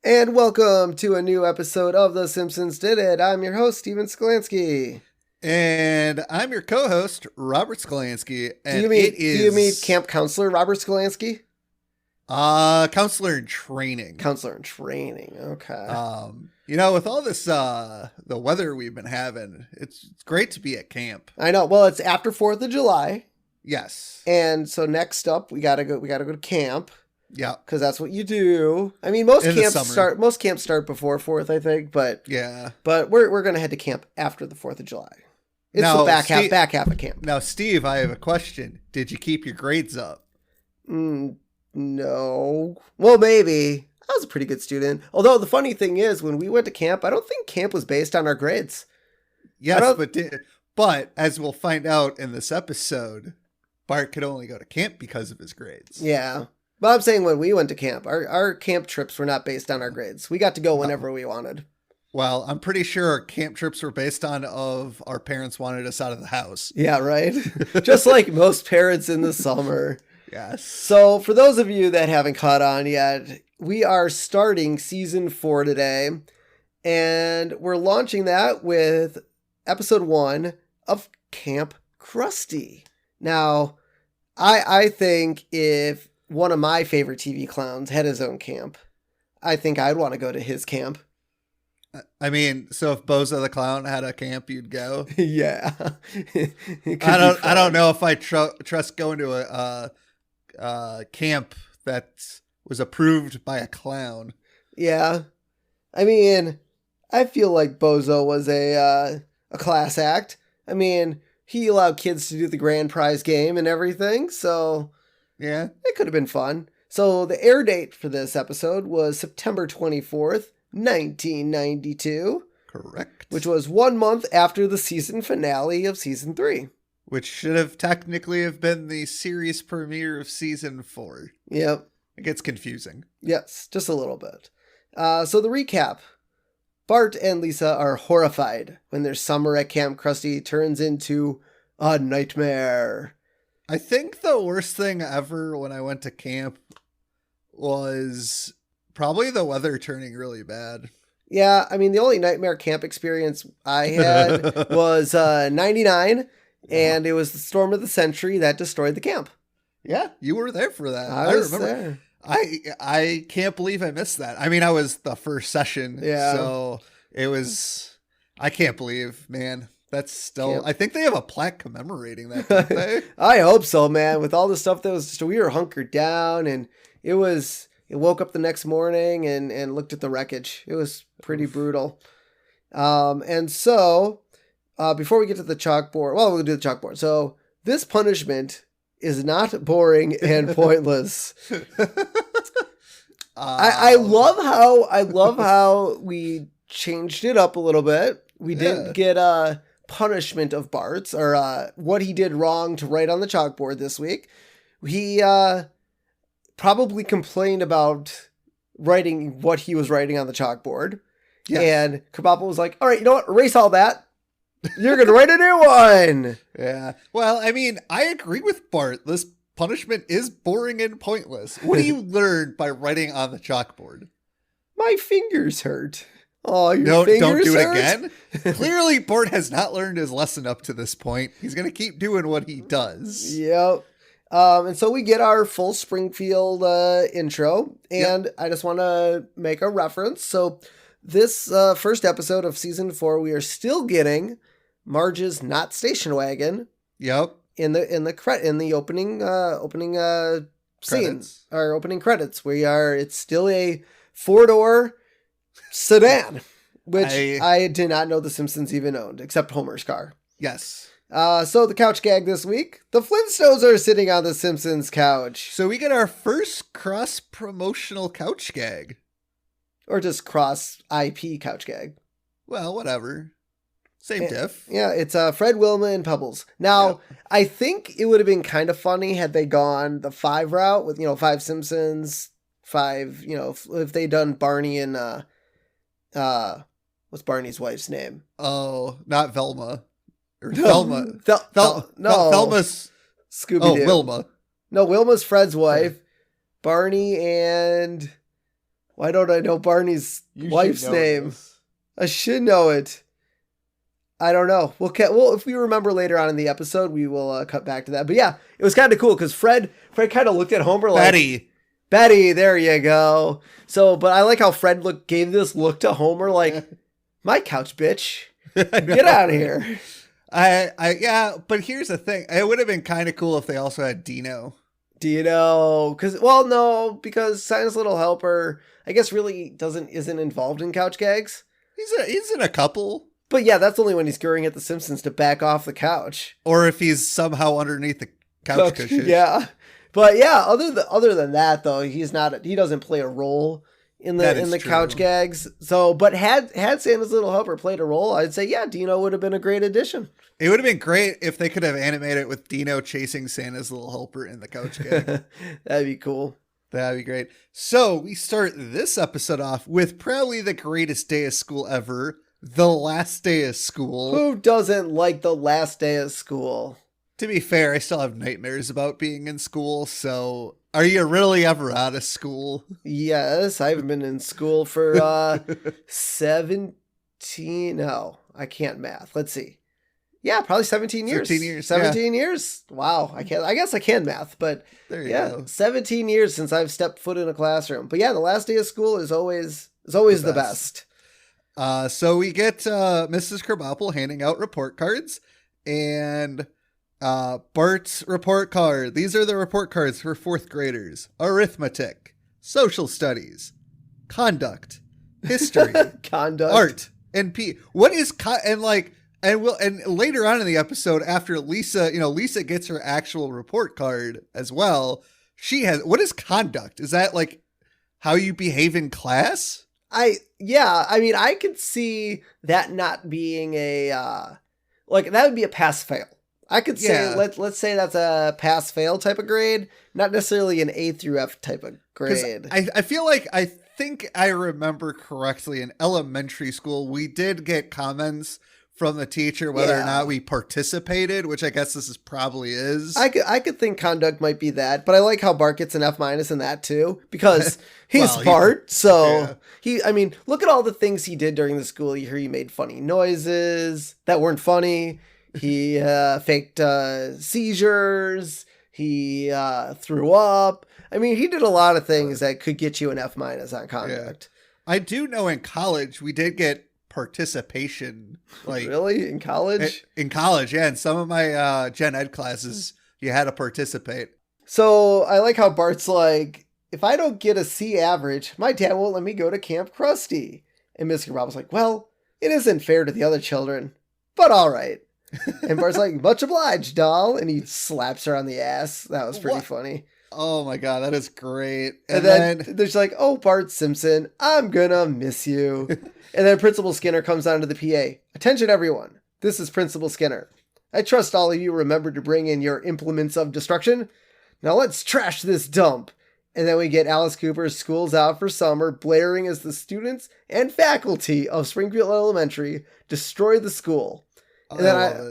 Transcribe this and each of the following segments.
And welcome to a new episode of The Simpsons Did It. I'm your host, Steven Skolansky. And I'm your co-host, Robert Skolansky. And do you meet camp counselor Robert Skolansky? Counselor in training. Counselor in training, okay. With all this, the weather we've been having, it's great to be at camp. I know. Well, it's after 4th of July. Yes. And so next up, we gotta go to camp. Yeah. Because that's what you do. I mean, most camps start before 4th, I think, but yeah. But we're gonna head to camp after the 4th of July. It's now, the back half of camp. Now, Steve, I have a question. Did you keep your grades up? No. Well, maybe. I was a pretty good student. Although the funny thing is, when we went to camp, I don't think camp was based on our grades. Yes, but as we'll find out in this episode, Bart could only go to camp because of his grades. Yeah. But I'm saying when we went to camp, our camp trips were not based on our grades. We got to go whenever we wanted. Well, I'm pretty sure our camp trips were based on of our parents wanted us out of the house. Yeah, right? Just like most parents in the summer. Yes. So for those of you that haven't caught on yet, we are starting season 4 today. And we're launching that with episode 1 of Camp Krusty. Now, I think if one of my favorite TV clowns had his own camp, I think I'd want to go to his camp. I mean, so if Bozo the Clown had a camp, you'd go? Yeah. I don't know if I trust going to a camp that was approved by a clown. Yeah. I mean, I feel like Bozo was a class act. I mean, he allowed kids to do the grand prize game and everything, so yeah, it could have been fun. So the air date for this episode was September 24th, 1992. Correct. Which was 1 month after the season finale of season 3. Which should have technically have been the series premiere of season 4. Yep. It gets confusing. Yes, just a little bit. So the recap. Bart and Lisa are horrified when their summer at Camp Krusty turns into a nightmare. I think the worst thing ever when I went to camp was probably the weather turning really bad. Yeah, I mean, the only nightmare camp experience I had was 99, and it was the storm of the century that destroyed the camp. Yeah, you were there for that. I was remember. There. I can't believe I missed that. I mean, I was the first session, so it was, I can't believe, man. That's still, I think they have a plaque commemorating that, don't they? I hope so, man. With all the stuff that was just, we were hunkered down, and it woke up the next morning and looked at the wreckage. It was pretty brutal. And so, before we get to the chalkboard, we'll do the chalkboard. So, this punishment is not boring and pointless. I love how we changed it up a little bit. We didn't get a punishment of Bart's or what he did wrong to write on the chalkboard this week. He probably complained about writing what he was writing on the chalkboard. Yes. And Krabappel was like, all right, you know what? Erase all that. You're going to write a new one. Yeah. Well, I mean, I agree with Bart. This punishment is boring and pointless. What do you learn by writing on the chalkboard? My fingers hurt. Oh, your fingers don't do hurt? It again? Clearly, Bart has not learned his lesson up to this point. He's going to keep doing what he does. Yep. And so we get our full Springfield intro. And I just want to make a reference. So this first episode of season 4, we are still getting Marge's Not Station Wagon. Yep. In the opening scenes or opening credits, it's still a 4-door sedan, which I did not know the Simpsons even owned, except Homer's car. Yes. So the couch gag this week, the Flintstones are sitting on the Simpsons couch. So we get our first cross-promotional couch gag. Or just cross-IP couch gag. Well, whatever. Same diff. Yeah, it's Fred, Wilma, and Pebbles. Now, I think it would have been kind of funny had they gone the 5 route with, 5 Simpsons, 5, if they'd done Barney and, what's Barney's wife's name? Oh, not Velma. Or Thelma. No. Thelma's Scooby-Doo. Oh, Wilma. No, Wilma's Fred's wife. Barney and Why don't I know Barney's wife's name? I should know it. I don't know. Well, if we remember later on in the episode, we will cut back to that. But yeah, it was kind of cool because Fred kind of looked at Homer like Betty. There you go. So, but I like how Fred gave this look to Homer like, my couch, bitch. Get out of here. Yeah, but here's the thing. It would have been kind of cool if they also had Dino. Because Santa's Little Helper, I guess, really isn't involved in couch gags. He's in a couple. But yeah, that's only when he's scurrying at the Simpsons to back off the couch. Or if he's somehow underneath the couch cushion. Yeah. But yeah, other than that though, he doesn't play a role in the couch gags. So, but had Santa's Little Helper played a role, I'd say yeah, Dino would have been a great addition. It would have been great if they could have animated it with Dino chasing Santa's Little Helper in the couch gag. That'd be cool. That'd be great. So we start this episode off with probably the greatest day of school ever. The last day of school. Who doesn't like the last day of school? To be fair, I still have nightmares about being in school. So are you really ever out of school? Yes, I haven't been in school for 17. No, I can't math. Let's see. Yeah, probably 17 years. 17 years. Wow. I guess I can math, but there you go. 17 years since I've stepped foot in a classroom. But yeah, the last day of school is always the best. So we get Mrs. Krabappel handing out report cards, and Bart's report card. These are the report cards for fourth graders: arithmetic, social studies, conduct, history, art, and What is and later on in the episode, after Lisa gets her actual report card as well. What is conduct? Is that like how you behave in class? I could see that not being that would be a pass-fail. I could say, let's say that's a pass-fail type of grade, not necessarily an A through F type of grade. I feel like, I think I remember correctly, in elementary school, we did get comments from the teacher whether or not we participated, which I guess this probably is. I could think conduct might be that, but I like how Bart gets an F- in that too, because he's Bart. Look at all the things he did during the school year. He made funny noises that weren't funny. He faked seizures. He threw up. He did a lot of things that could get you an F- on conduct. Yeah. I do know in college we did get participation. Really? In college? In college, yeah. In some of my gen ed classes, you had to participate. So I like how Bart's like, if I don't get a C average, my dad won't let me go to Camp Krusty. And Mr. Rob's like, well, it isn't fair to the other children, but all right. And Bart's like, much obliged, doll. And he slaps her on the ass. That was pretty funny. Oh my God, that is great. And then there's like, oh, Bart Simpson, I'm gonna miss you. And then Principal Skinner comes onto the PA. Attention, everyone. This is Principal Skinner. I trust all of you remember to bring in your implements of destruction. Now let's trash this dump. And then we get Alice Cooper's School's Out for Summer blaring as the students and faculty of Springfield Elementary destroy the school. And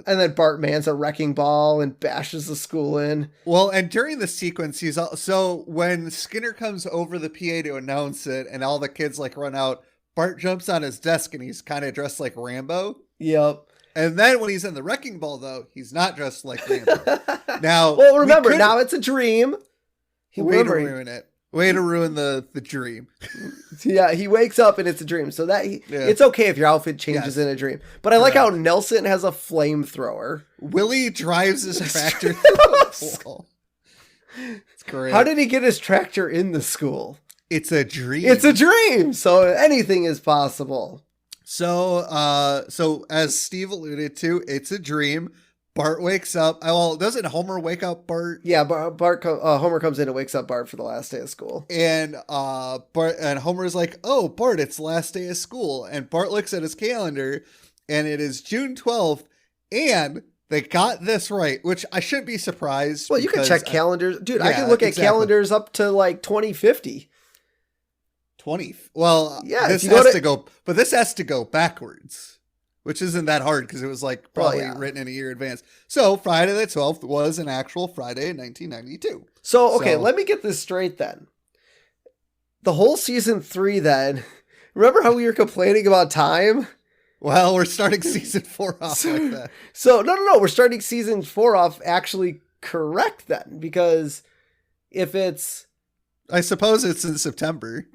then Bart mans a wrecking ball and bashes the school in. Well, and during the sequence, so when Skinner comes over the PA to announce it and all the kids run out, Bart jumps on his desk and he's kind of dressed like Rambo. Yep. And then when he's in the wrecking ball, though, he's not dressed like Rambo. Now, well, remember, now it's a dream. Way to ruin it. Way to ruin the dream. Yeah, he wakes up and it's a dream. So it's okay if your outfit changes in a dream. But I like how Nelson has a flamethrower. Willie drives his tractor through the wall. It's great. How did he get his tractor in the school? It's a dream. It's a dream. So anything is possible. So as Steve alluded to, it's a dream. Bart wakes up. Well, doesn't Homer wake up Bart? Yeah, Homer comes in and wakes up Bart for the last day of school. And Homer's like, "Oh, Bart, it's the last day of school." And Bart looks at his calendar, and it is June 12th, and they got this right, which I shouldn't be surprised. Well, you can check calendars, dude. I can look at calendars up to 2050. Well, yeah. This has to go backwards. Which isn't that hard because it was probably written in a year advance. So Friday the 12th was an actual Friday in 1992. So, okay, let me get this straight then. the whole season 3 then, remember how we were complaining about time? Well, we're starting season 4 off like that. So, no. We're starting season 4 off actually correct then, because if it's... I suppose it's in September.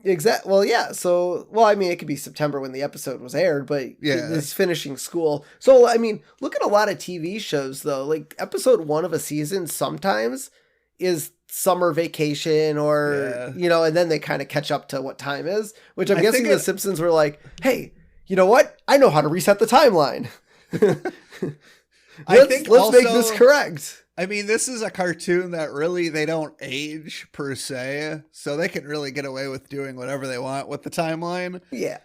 Well, yeah. So, well, I mean, it could be September when the episode was aired, but it's finishing school. So, I mean, look at a lot of TV shows, though. Like, episode 1 of a season sometimes is summer vacation or, and then they kind of catch up to what time is, which I'm guessing the Simpsons were like, hey, you know what? I know how to reset the timeline. Let's make this correct. I mean, this is a cartoon that really, they don't age per se, so they can really get away with doing whatever they want with the timeline. Yeah.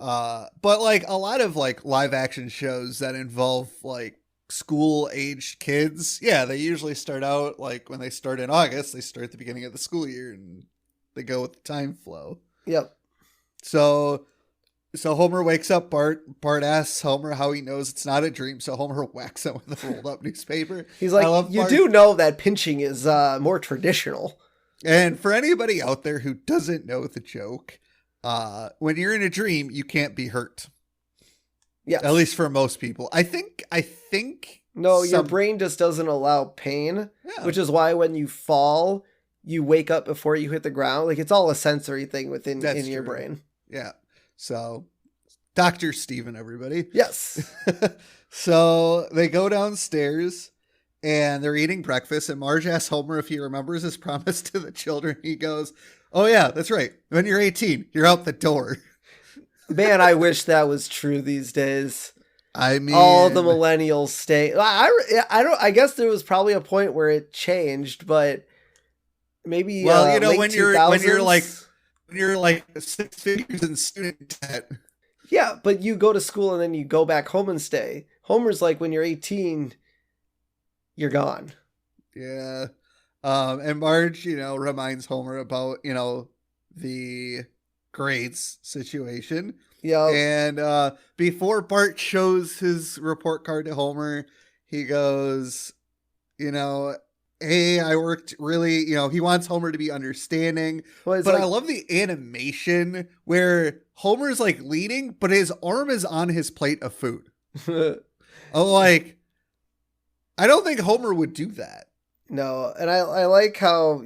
But like a lot of like live action shows that involve like school aged kids, they usually start out like when they start in August, they start at the beginning of the school year and they go with the time flow. Yep. So Homer wakes up Bart. Bart asks Homer how he knows it's not a dream. So Homer whacks him with a rolled up newspaper. He's like, you do know that pinching is more traditional. And for anybody out there who doesn't know the joke, when you're in a dream, you can't be hurt. Yeah. At least for most people. I think. No, your brain just doesn't allow pain, which is why when you fall, you wake up before you hit the ground. Like, it's all a sensory thing within your brain. Yeah. So, Dr. Steven, everybody. Yes. So, they go downstairs, and they're eating breakfast, and Marge asks Homer if he remembers his promise to the children. He goes, oh, yeah, that's right. When you're 18, you're out the door. Man, I wish that was true these days. I mean... all the millennials stay... I guess there was probably a point where it changed, but maybe well, when you're like 6 figures in student debt. Yeah, but you go to school and then you go back home and stay. Homer's like, when you're 18, you're gone. Yeah. And Marge, reminds Homer about, the grades situation. Yeah. And before Bart shows his report card to Homer, he goes, hey, I worked really, he wants Homer to be understanding. But I love the animation where Homer's like leaning, but his arm is on his plate of food. I don't think Homer would do that. No, and I like how,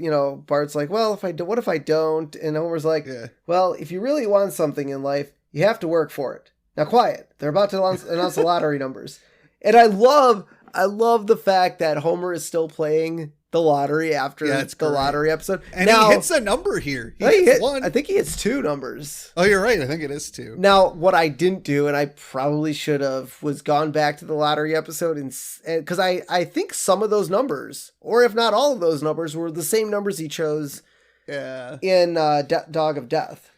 Bart's like, well, what if I don't? And Homer's like, well, if you really want something in life, you have to work for it. Now, quiet. They're about to announce the lottery numbers. And I love the fact that Homer is still playing the lottery after the lottery episode. And now, he hits a number here. He hits one. I think he hits 2 numbers. Oh, you're right. I think it is 2. Now, what I didn't do, and I probably should have, was gone back to the lottery episode. Because I think some of those numbers, or if not all of those numbers, were the same numbers he chose in Dog of Death.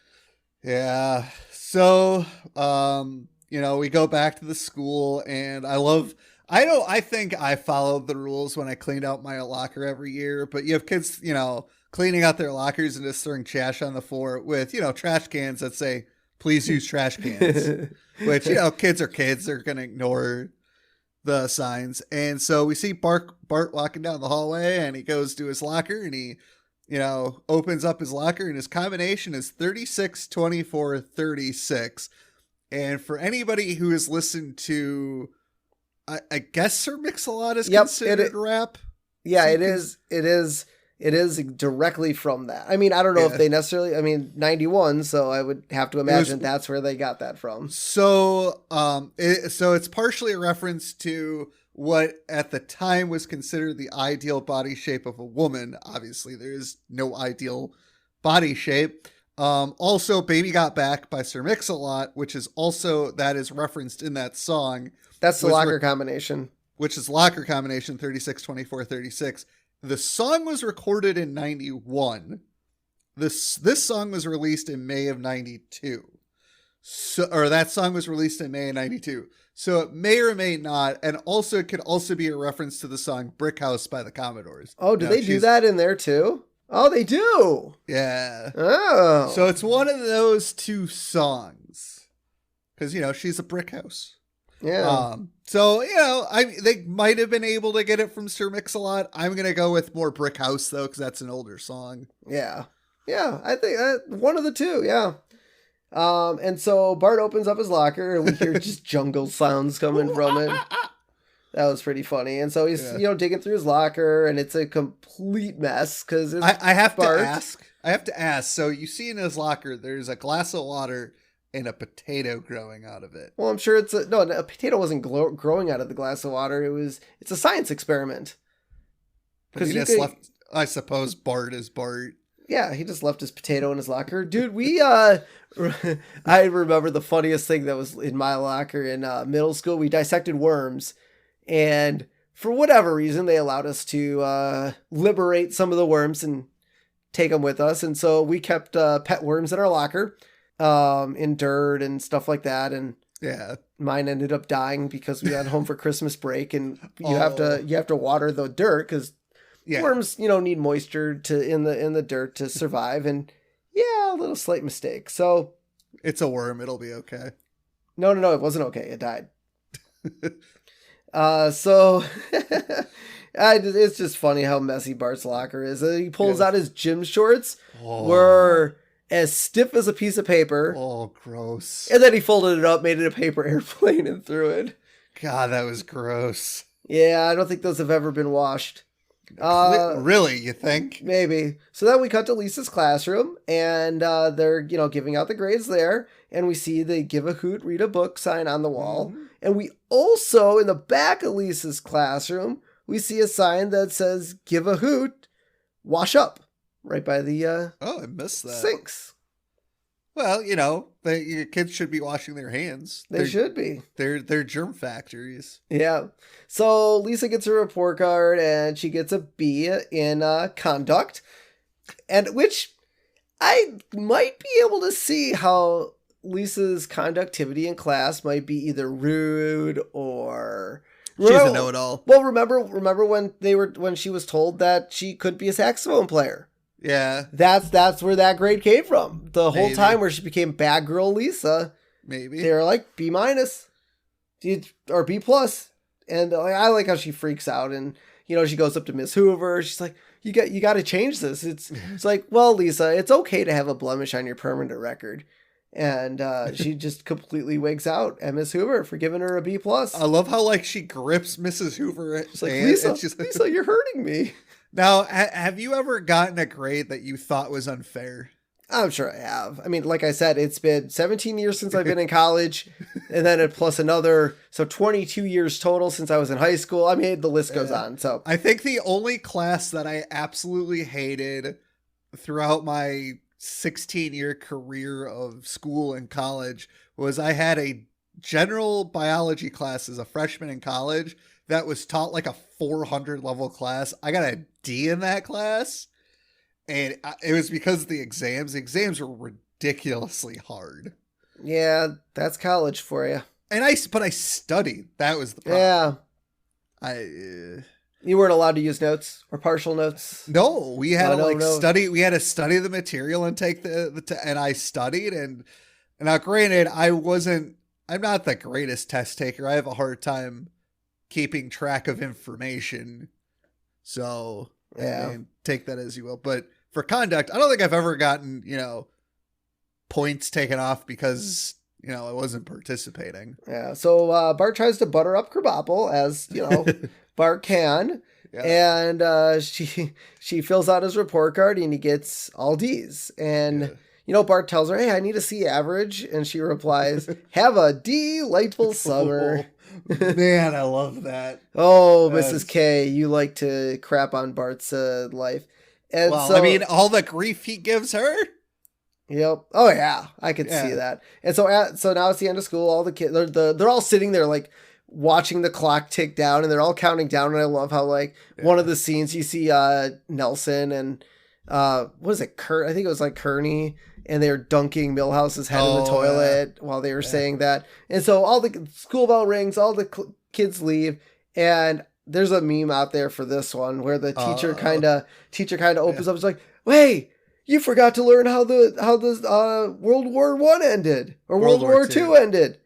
Yeah. So, we go back to the school, and I think I followed the rules when I cleaned out my locker every year, but you have kids, cleaning out their lockers and just throwing trash on the floor with, trash cans that say, please use trash cans, which, kids are kids. They're going to ignore the signs. And so we see Bart walking down the hallway, and he goes to his locker, and he, opens up his locker, and his combination is 36, 24, 36. And for anybody who has listened to, I guess Sir Mix-a-Lot is considered rap. Yeah, it is. It is directly from that. I mean, I don't know if they necessarily, 91, so I would have to imagine that's where they got that from. So, it's partially a reference to what at the time was considered the ideal body shape of a woman. Obviously, there is no ideal body shape. Also, Baby Got Back by Sir Mix-a-Lot, which is also, that is referenced in that song. That's the locker combination. Which is locker combination 36, 24, 36. The song was recorded in 91. This song was released in May of 92. That song was released in May of 92. So it may or may not, and also it could also be a reference to the song Brick House by the Commodores. Oh, do they do that in there too? Oh, they do. Yeah. Oh. So it's one of those 2 songs. Because, she's a brick house. Yeah. So, they might have been able to get it from Sir Mix-a-Lot. I'm going to go with more Brick House, though, because that's an older song. Yeah. Yeah, I think one of the two. Yeah. And so Bart opens up his locker and we hear just jungle sounds coming from it. That was pretty funny. And so he's, digging through his locker and it's a complete mess because I have to ask. So you see in his locker, there's a glass of water and a potato growing out of it. Well, I'm sure a potato wasn't growing out of the glass of water. It's a science experiment. Because I suppose Bart is Bart. Yeah, he just left his potato in his locker. Dude, I remember the funniest thing that was in my locker in middle school. We dissected worms, and for whatever reason, they allowed us to liberate some of the worms and take them with us. And so we kept pet worms in our locker, in dirt and stuff like that. And mine ended up dying because we got home for Christmas break, and you have to water the dirt because worms, need moisture in the dirt to survive. And a little slight mistake. So it's a worm. It'll be okay. No, it wasn't okay. It died. So it's just funny how messy Bart's locker is. He pulls out his gym shorts, were as stiff as a piece of paper. Oh, gross. And then he folded it up, made it a paper airplane, and threw it. God, that was gross. Yeah, I don't think those have ever been washed. Really, you think? Maybe. So then we cut to Lisa's classroom, and they're, giving out the grades there, and we see the Give a Hoot, Read a Book sign on the wall. Mm-hmm. And we also, in the back of Lisa's classroom, we see a sign that says, Give a Hoot, Wash Up, right by the I missed that. sinks. Well, kids should be washing their hands. They should be. They're germ factories. Yeah. So Lisa gets her report card and she gets a B in conduct, and which I might be able to see how Lisa's conductivity in class might be either rude or she's a know-it-all. Well, remember when she was told that she could be a saxophone player. Yeah. That's where that grade came from. The whole time where she became Bad Girl Lisa. Maybe. They were like B- or B+. And I like how she freaks out and, she goes up to Miss Hoover. She's like, you got to change this. It's like, well, Lisa, it's okay to have a blemish on your permanent record. And she just completely wigs out at Miss Hoover for giving her a B+. I love how she grips Mrs. Hoover. She's like, Lisa, you're hurting me. Now, have you ever gotten a grade that you thought was unfair? I'm sure I have. I mean, like I said, it's been 17 years since I've been in college, and then plus another, so 22 years total since I was in high school. I mean, the list goes on. So I think the only class that I absolutely hated throughout my 16-year career of school and college was I had a general biology class as a freshman in college that was taught like a 400 level class. I got a D in that class. And it was because of the exams. The exams were ridiculously hard. Yeah, that's college for you. But I studied. That was the problem. Yeah. You weren't allowed to use notes or partial notes? No, we had to study. We had to study the material and take and I studied. And now granted, I'm not the greatest test taker. I have a hard time keeping track of information. So take that as you will. But for conduct, I don't think I've ever gotten, points taken off because, I wasn't participating. Yeah. So Bart tries to butter up Krabappel as, Bart can. Yeah. And she fills out his report card and he gets all D's. And, Bart tells her, hey, I need a C average. And she replies, have a delightful summer. Man, I love that. Oh, Mrs. K, you like to crap on Bart's life. And all the grief he gives her. Yep. Oh yeah, I could see that. And so now it's the end of school. All the kids, they're all sitting there like watching the clock tick down, and they're all counting down. And I love how one of the scenes you see Nelson and what is it, Kurt? I think it was like Kearney. And they were dunking Milhouse's head in the toilet while they were saying that. And so all the school bell rings, all the kids leave, and there's a meme out there for this one where the teacher kind of opens up. It's like, "Hey, you forgot to learn how the World War I ended or World War II ended,"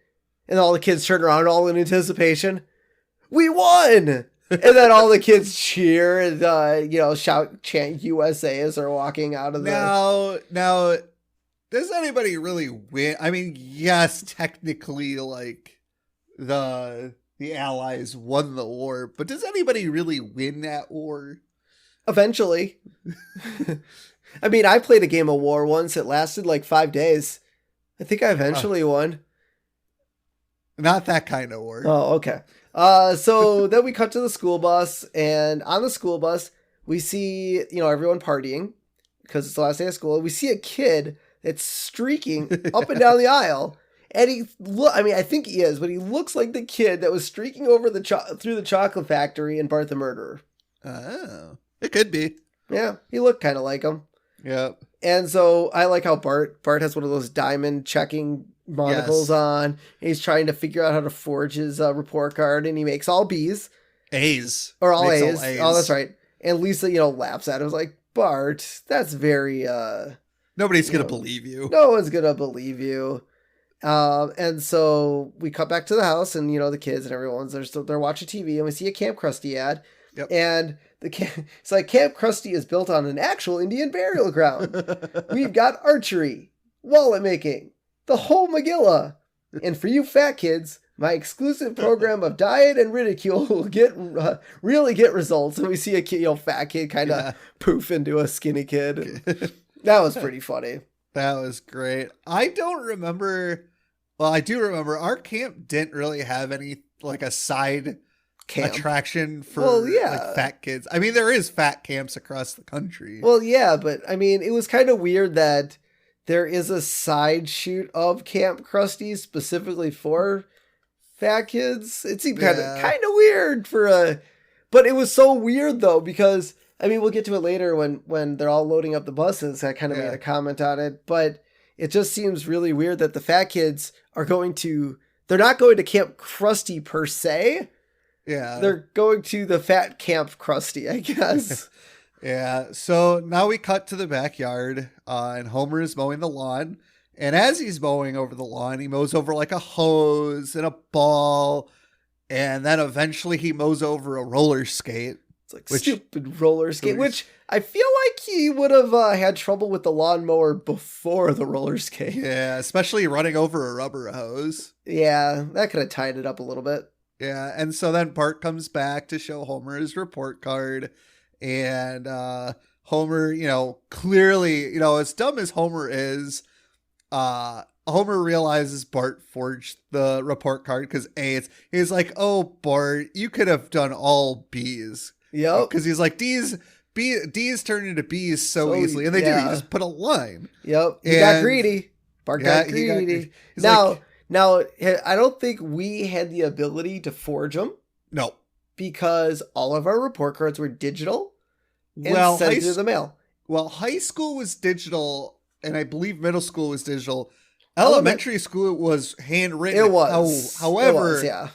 and all the kids turn around, all in anticipation. We won. And then all the kids cheer and, chant USA as they're walking out of Now, does anybody really win? I mean, yes, technically, like, the Allies won the war, but does anybody really win that war? Eventually. I mean, I played a game of war once. It lasted like 5 days. I think I eventually won. Not that kind of war. Oh, okay. So then we cut to the school bus, and on the school bus, we see, everyone partying because it's the last day of school. We see a kid that's streaking up and down the aisle. And I think he is, but he looks like the kid that was streaking over through the chocolate factory in Bart the Murderer. Oh, it could be. Yeah, he looked kind of like him. Yep. And so I like how Bart has one of those diamond checking monocles on. And he's trying to figure out how to forge his report card, and he makes all B's. A's. Or all A's. Oh, that's right. And Lisa, laughs at him. It's like, Bart, that's very... Nobody's going to believe you. No one's going to believe you. And so we cut back to the house, and, the kids and everyone's, they're watching TV, and we see a Camp Krusty ad. Yep. And it's like, Camp Krusty is built on an actual Indian burial ground. We've got archery, wallet making, the whole Megillah. And for you fat kids, my exclusive program of diet and ridicule will really get results. And we see a kid, fat kid kind of poof into a skinny kid. That was pretty funny. That was great. I don't remember. Well, I do remember our camp didn't really have any, like, a side attraction for like fat kids. I mean, there is fat camps across the country. Well, yeah, but I mean, it was kind of weird that there is a side shoot of Camp Krusty specifically for fat kids. It seemed kind of weird but it was so weird though, because I mean, we'll get to it later when they're all loading up the buses. I kind of made a comment on it, but it just seems really weird that the fat kids they're not going to Camp Krusty per se. Yeah. They're going to the fat Camp Krusty, I guess. Yeah. So now we cut to the backyard, and Homer is mowing the lawn. And as he's mowing over the lawn, he mows over like a hose and a ball. And then eventually he mows over a roller skate. It's like stupid roller skate, which I feel like he would have had trouble with the lawnmower before the roller skate. Yeah, especially running over a rubber hose. Yeah, that could have tied it up a little bit. Yeah, and so then Bart comes back to show Homer his report card, and Homer, clearly, as dumb as Homer is, Homer realizes Bart forged the report card because he's like, oh, Bart, you could have done all B's. Yep. Because he's like, D's turn into B's so easily, and they do. You just put a line. Yep. He got greedy. Bart got greedy. Now, I don't think we had the ability to forge them. No. Because all of our report cards were digital and sent through the mail. Well, high school was digital, and I believe middle school was digital. Elementary school was handwritten. It was. However, yeah.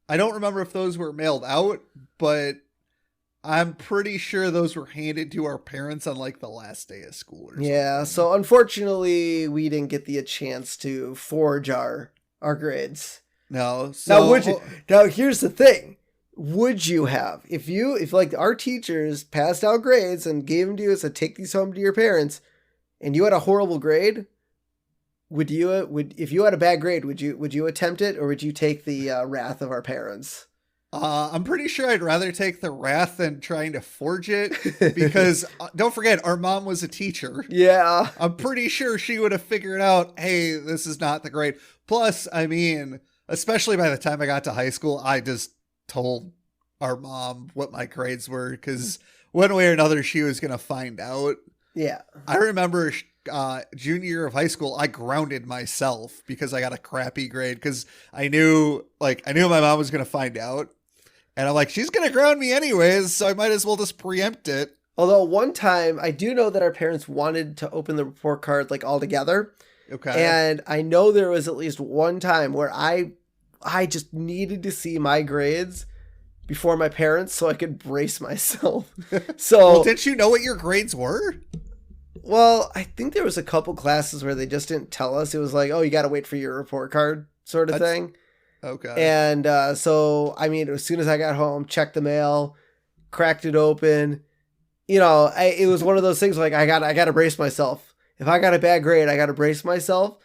I don't remember if those were mailed out, but I'm pretty sure those were handed to our parents on like the last day of school or something. Yeah, so unfortunately we didn't get the chance to forge our grades. No. So now here's the thing. Would you have if like our teachers passed out grades and gave them to you and said take these home to your parents and you had a horrible grade, if you had a bad grade, would you attempt it, or would you take the wrath of our parents? I'm pretty sure I'd rather take the wrath than trying to forge it, because don't forget, our mom was a teacher. Yeah. I'm pretty sure she would have figured out, hey, this is not the grade. Plus, I mean, especially by the time I got to high school, I just told our mom what my grades were, because one way or another, she was going to find out. Yeah. I remember junior year of high school, I grounded myself because I got a crappy grade, because I knew my mom was going to find out. And I'm like, she's going to ground me anyways, so I might as well just preempt it. Although one time, I do know that our parents wanted to open the report card like all together. Okay. And I know there was at least one time where I just needed to see my grades before my parents so I could brace myself. So, well, didn't you know what your grades were? Well, I think there was a couple classes where they just didn't tell us. It was like, oh, you got to wait for your report card sort of thing. Okay. And so, I mean, as soon as I got home, checked the mail, cracked it open. You know, it was one of those things like I got to brace myself. If I got a bad grade, I got to brace myself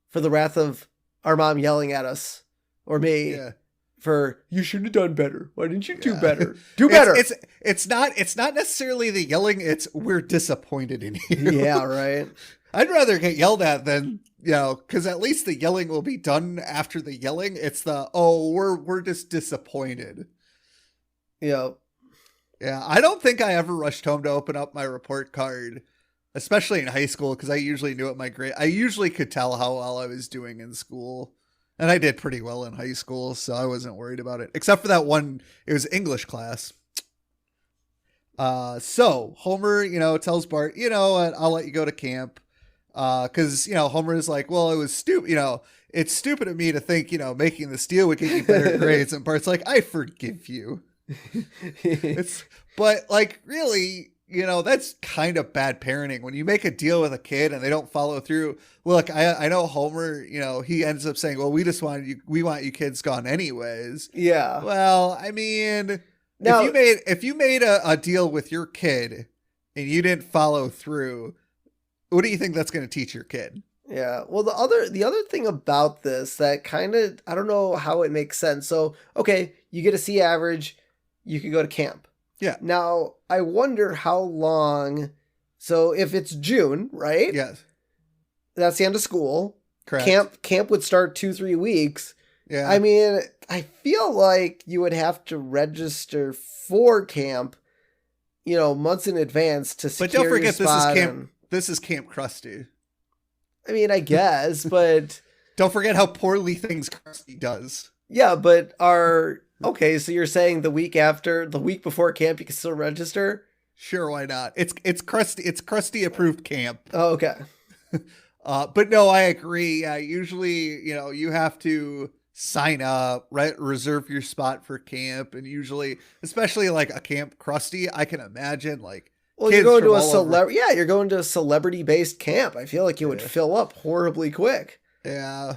for the wrath of our mom yelling at us or me for you should have done better. Why didn't you do better? Do better. It's not necessarily the yelling. It's we're disappointed in you. Yeah, right. I'd rather get yelled at than, you know, because at least the yelling will be done after the yelling. It's the, we're just disappointed. Yeah. Yeah, I don't think I ever rushed home to open up my report card, especially in high school, because I usually knew what my grade. I usually could tell how well I was doing in school, and I did pretty well in high school, so I wasn't worried about it. Except for that one, it was English class. So Homer, you know, tells Bart, you know what, I'll let you go to camp, because you know Homer is like, well, it was stupid, you know, it's stupid of me to think, you know, making this deal would get you better grades, and Bart's like, I forgive you. But like really, you know, that's kind of bad parenting when you make a deal with a kid and they don't follow through. Look, I know Homer, you know, he ends up saying, well, we want you kids gone anyways. Yeah. Well, I mean, now, if you made a deal with your kid and you didn't follow through, what do you think that's going to teach your kid? Yeah. Well, the other thing about this that kind of, I don't know how it makes sense. So, okay, you get a C average, you can go to camp. Yeah. Now, I wonder how long. So if it's June, right? Yes. That's the end of school. Correct. Camp would start 2-3 weeks. Yeah. I mean, I feel like you would have to register for camp, you know, months in advance to secure. But don't forget, this is Camp Krusty. I mean, I guess, but don't forget how poorly things Krusty does. Yeah, but okay, so you're saying the week before camp, you can still register? Sure, why not? It's Krusty approved camp. Oh, okay. But no, I agree. Usually, you know, you have to sign up, right? Reserve your spot for camp, and usually, especially like a Camp Krusty, I can imagine like. Well, you're going to you're going to a celebrity-based camp. I feel like you would fill up horribly quick. Yeah.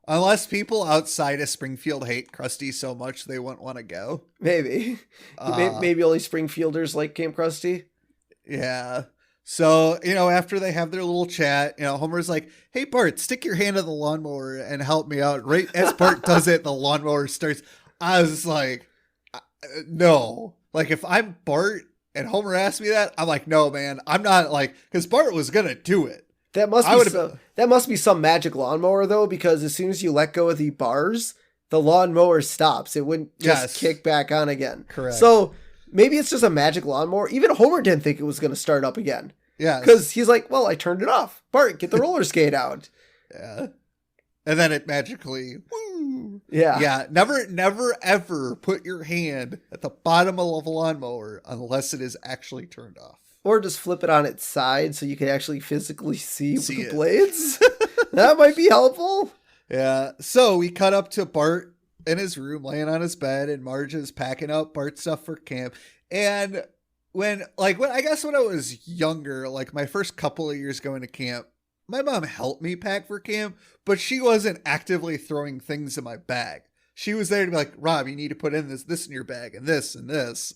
Unless people outside of Springfield hate Krusty so much they wouldn't want to go. Maybe. Maybe only Springfielders like Camp Krusty. Yeah. So, you know, after they have their little chat, you know, Homer's like, hey, Bart, stick your hand on the lawnmower and help me out. Right as Bart does it, the lawnmower starts. I was like, no. Like, if I'm Bart and Homer asked me that, I'm like, no, man, I'm not like, because Bart was going to do it. That must be some magic lawnmower, though, because as soon as you let go of the bars, the lawnmower stops. It wouldn't just kick back on again. Correct. So maybe it's just a magic lawnmower. Even Homer didn't think it was going to start up again. Yeah. Because he's like, well, I turned it off. Bart, get the roller skate out. Yeah. And then it magically, woo. Yeah. Yeah. Never, ever put your hand at the bottom of a lawnmower unless it is actually turned off. Or just flip it on its side so you can actually physically see the blades. That might be helpful. Yeah. So we cut up to Bart in his room, laying on his bed, and Marge is packing up Bart's stuff for camp. And when I was younger, like my first couple of years going to camp, my mom helped me pack for camp, but she wasn't actively throwing things in my bag. She was there to be like, Rob, you need to put in this in your bag and this,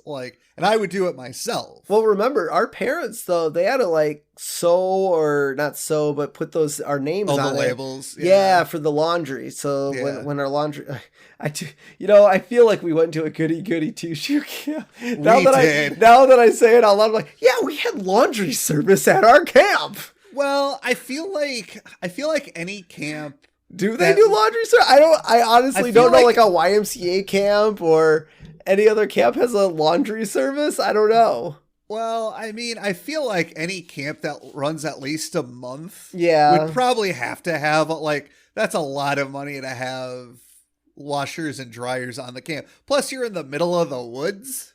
like, and I would do it myself. Well, remember our parents though, they had to like but put our names on the labels. Yeah, for the laundry. So when our laundry, I feel like we went to a goody two-shoe camp. Now that I say it out loud, I'm like, yeah, we had laundry service at our camp. Well, I feel like any camp. Do they do laundry service? I honestly don't know, like a YMCA camp or any other camp has a laundry service. I don't know. Well, I mean, I feel like any camp that runs at least a month would probably have to have, like, that's a lot of money to have washers and dryers on the camp. Plus, you're in the middle of the woods.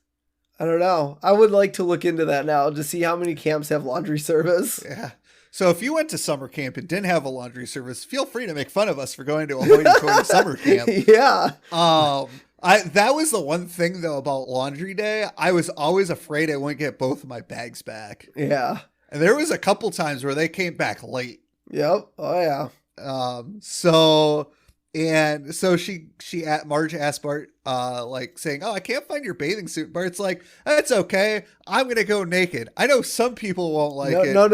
I don't know. I would like to look into that now to see how many camps have laundry service. Yeah. So if you went to summer camp and didn't have a laundry service, feel free to make fun of us for going to a hoity-toity summer camp. Yeah. That was the one thing though about laundry day. I was always afraid I wouldn't get both of my bags back. Yeah. And there was a couple times where they came back late. Yep. Oh yeah. So And so Marge asked Bart, like saying, "Oh, I can't find your bathing suit." Bart's like, "That's okay. I'm going to go naked. I know some people won't like it." No.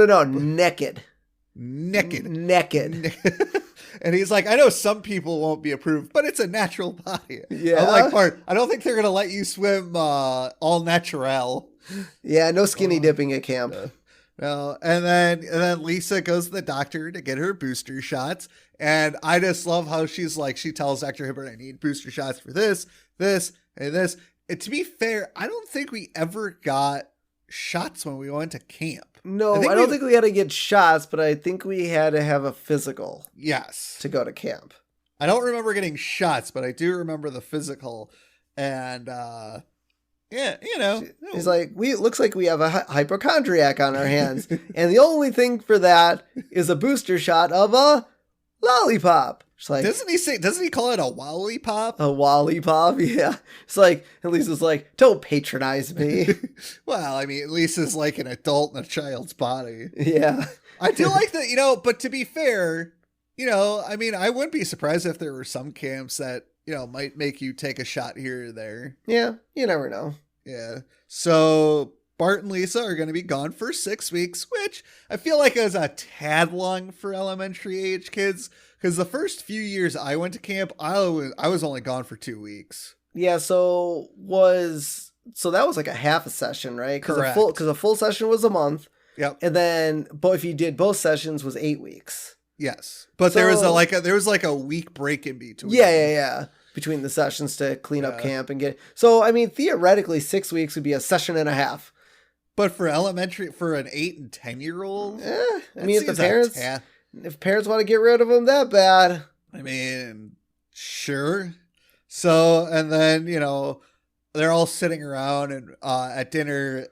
Naked. And he's like, "I know some people won't be approved, but it's a natural body." Yeah. I'm like, Bart, I don't think they're going to let you swim all natural. Yeah, no skinny dipping at camp. No. And then Lisa goes to the doctor to get her booster shots. And I just love how she tells Dr. Hibbert, "I need booster shots for this, and this." And to be fair, I don't think we ever got shots when we went to camp. No, I don't think we had to get shots, but I think we had to have a physical. Yes. To go to camp. I don't remember getting shots, but I do remember the physical. And, yeah, He's like, looks like we have a hypochondriac on our hands. And the only thing for that is a booster shot of a lollipop. It's like, doesn't he call it a lollipop? A lollipop, yeah. It's like, at least it's like, don't patronize me. Well, I mean, at least it's like an adult in a child's body. Yeah. I do like that, but to be fair, I mean, I wouldn't be surprised if there were some camps that, might make you take a shot here or there. Yeah, you never know. Yeah. So Bart and Lisa are going to be gone for 6 weeks, which I feel like is a tad long for elementary age kids. Because the first few years I went to camp, I was only gone for 2 weeks. Yeah, so that was like a half a session, right? Correct. Because a full session was a month. Yep. And then, if you did both sessions, was 8 weeks. Yes, but there was a week break in between. Yeah. Between the sessions to clean up camp and get. So I mean, theoretically, 6 weeks would be a session and a half. But for elementary, for an 8 and 10-year-old, I mean, if parents want to get rid of them that bad, I mean, sure. So, and then they're all sitting around and at dinner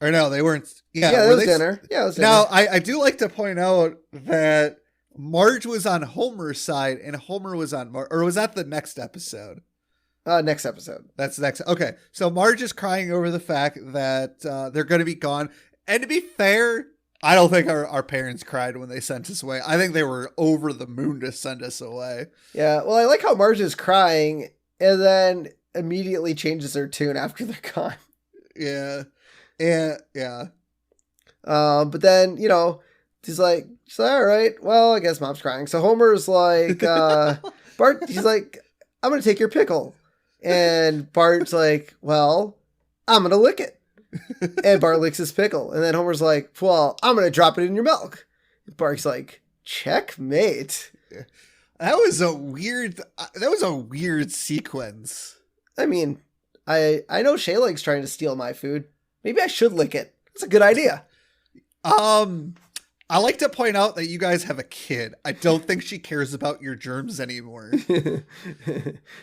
or no, they weren't. Yeah, it was dinner. Yeah, it was dinner. Now, I do like to point out that Marge was on Homer's side and Homer was on or was that the next episode? Next episode. That's next. Okay. So Marge is crying over the fact that they're going to be gone. And to be fair, I don't think our parents cried when they sent us away. I think they were over the moon to send us away. Yeah. Well, I like how Marge is crying and then immediately changes her tune after they're gone. Yeah. Yeah. But then, she's like, all right, well, I guess mom's crying. So Homer's like, Bart, he's like, I'm going to take your pickle. And Bart's like, well, I'm going to lick it. And Bart licks his pickle. And then Homer's like, well, I'm going to drop it in your milk. And Bart's like, checkmate. That was a weird sequence. I mean, I know Shayleg's trying to steal my food. Maybe I should lick it. That's a good idea. I like to point out that you guys have a kid. I don't think she cares about your germs anymore.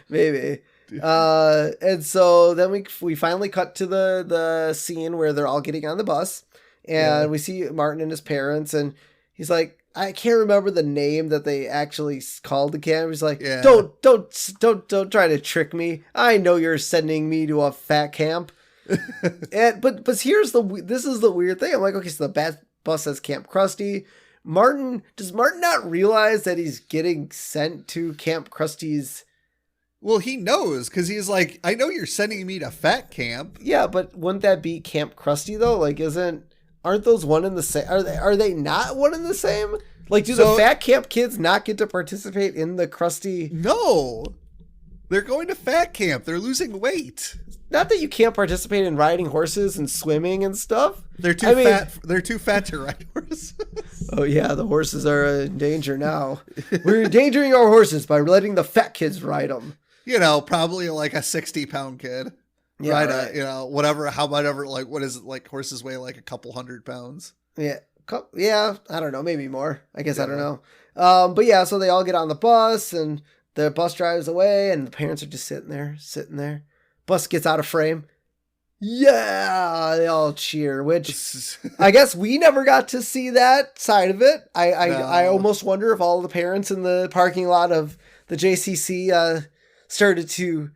Maybe. And so then we finally cut to the scene where they're all getting on the bus, and we see Martin and his parents, and he's like, I can't remember the name that they actually called the camp. He's like, don't try to trick me. I know you're sending me to a fat camp. but this is the weird thing. I'm like, okay, so the bus says Camp Krusty. Does Martin not realize that he's getting sent to Camp Krusty's? Well, he knows, because he's like, I know you're sending me to fat camp. Yeah, but wouldn't that be Camp Krusty though? Like, aren't those one in the same? Are they not one in the same? Like, do the fat camp kids not get to participate in the Krusty? No, they're going to fat camp. They're losing weight. Not that you can't participate in riding horses and swimming and stuff. They're too fat. They're too fat to ride horses. Oh yeah, the horses are in danger now. We're endangering our horses by letting the fat kids ride them. Probably like a 60-pound kid. Yeah, ride whatever. Like, what is it? Like, horses weigh like a couple 100 pounds. Yeah. Yeah. I don't know. Maybe more. I guess I don't know. But yeah, so they all get on the bus and the bus drives away and the parents are just sitting there. Bus gets out of frame. Yeah, they all cheer, which I guess we never got to see that side of it. I almost wonder if all the parents in the parking lot of the JCC started to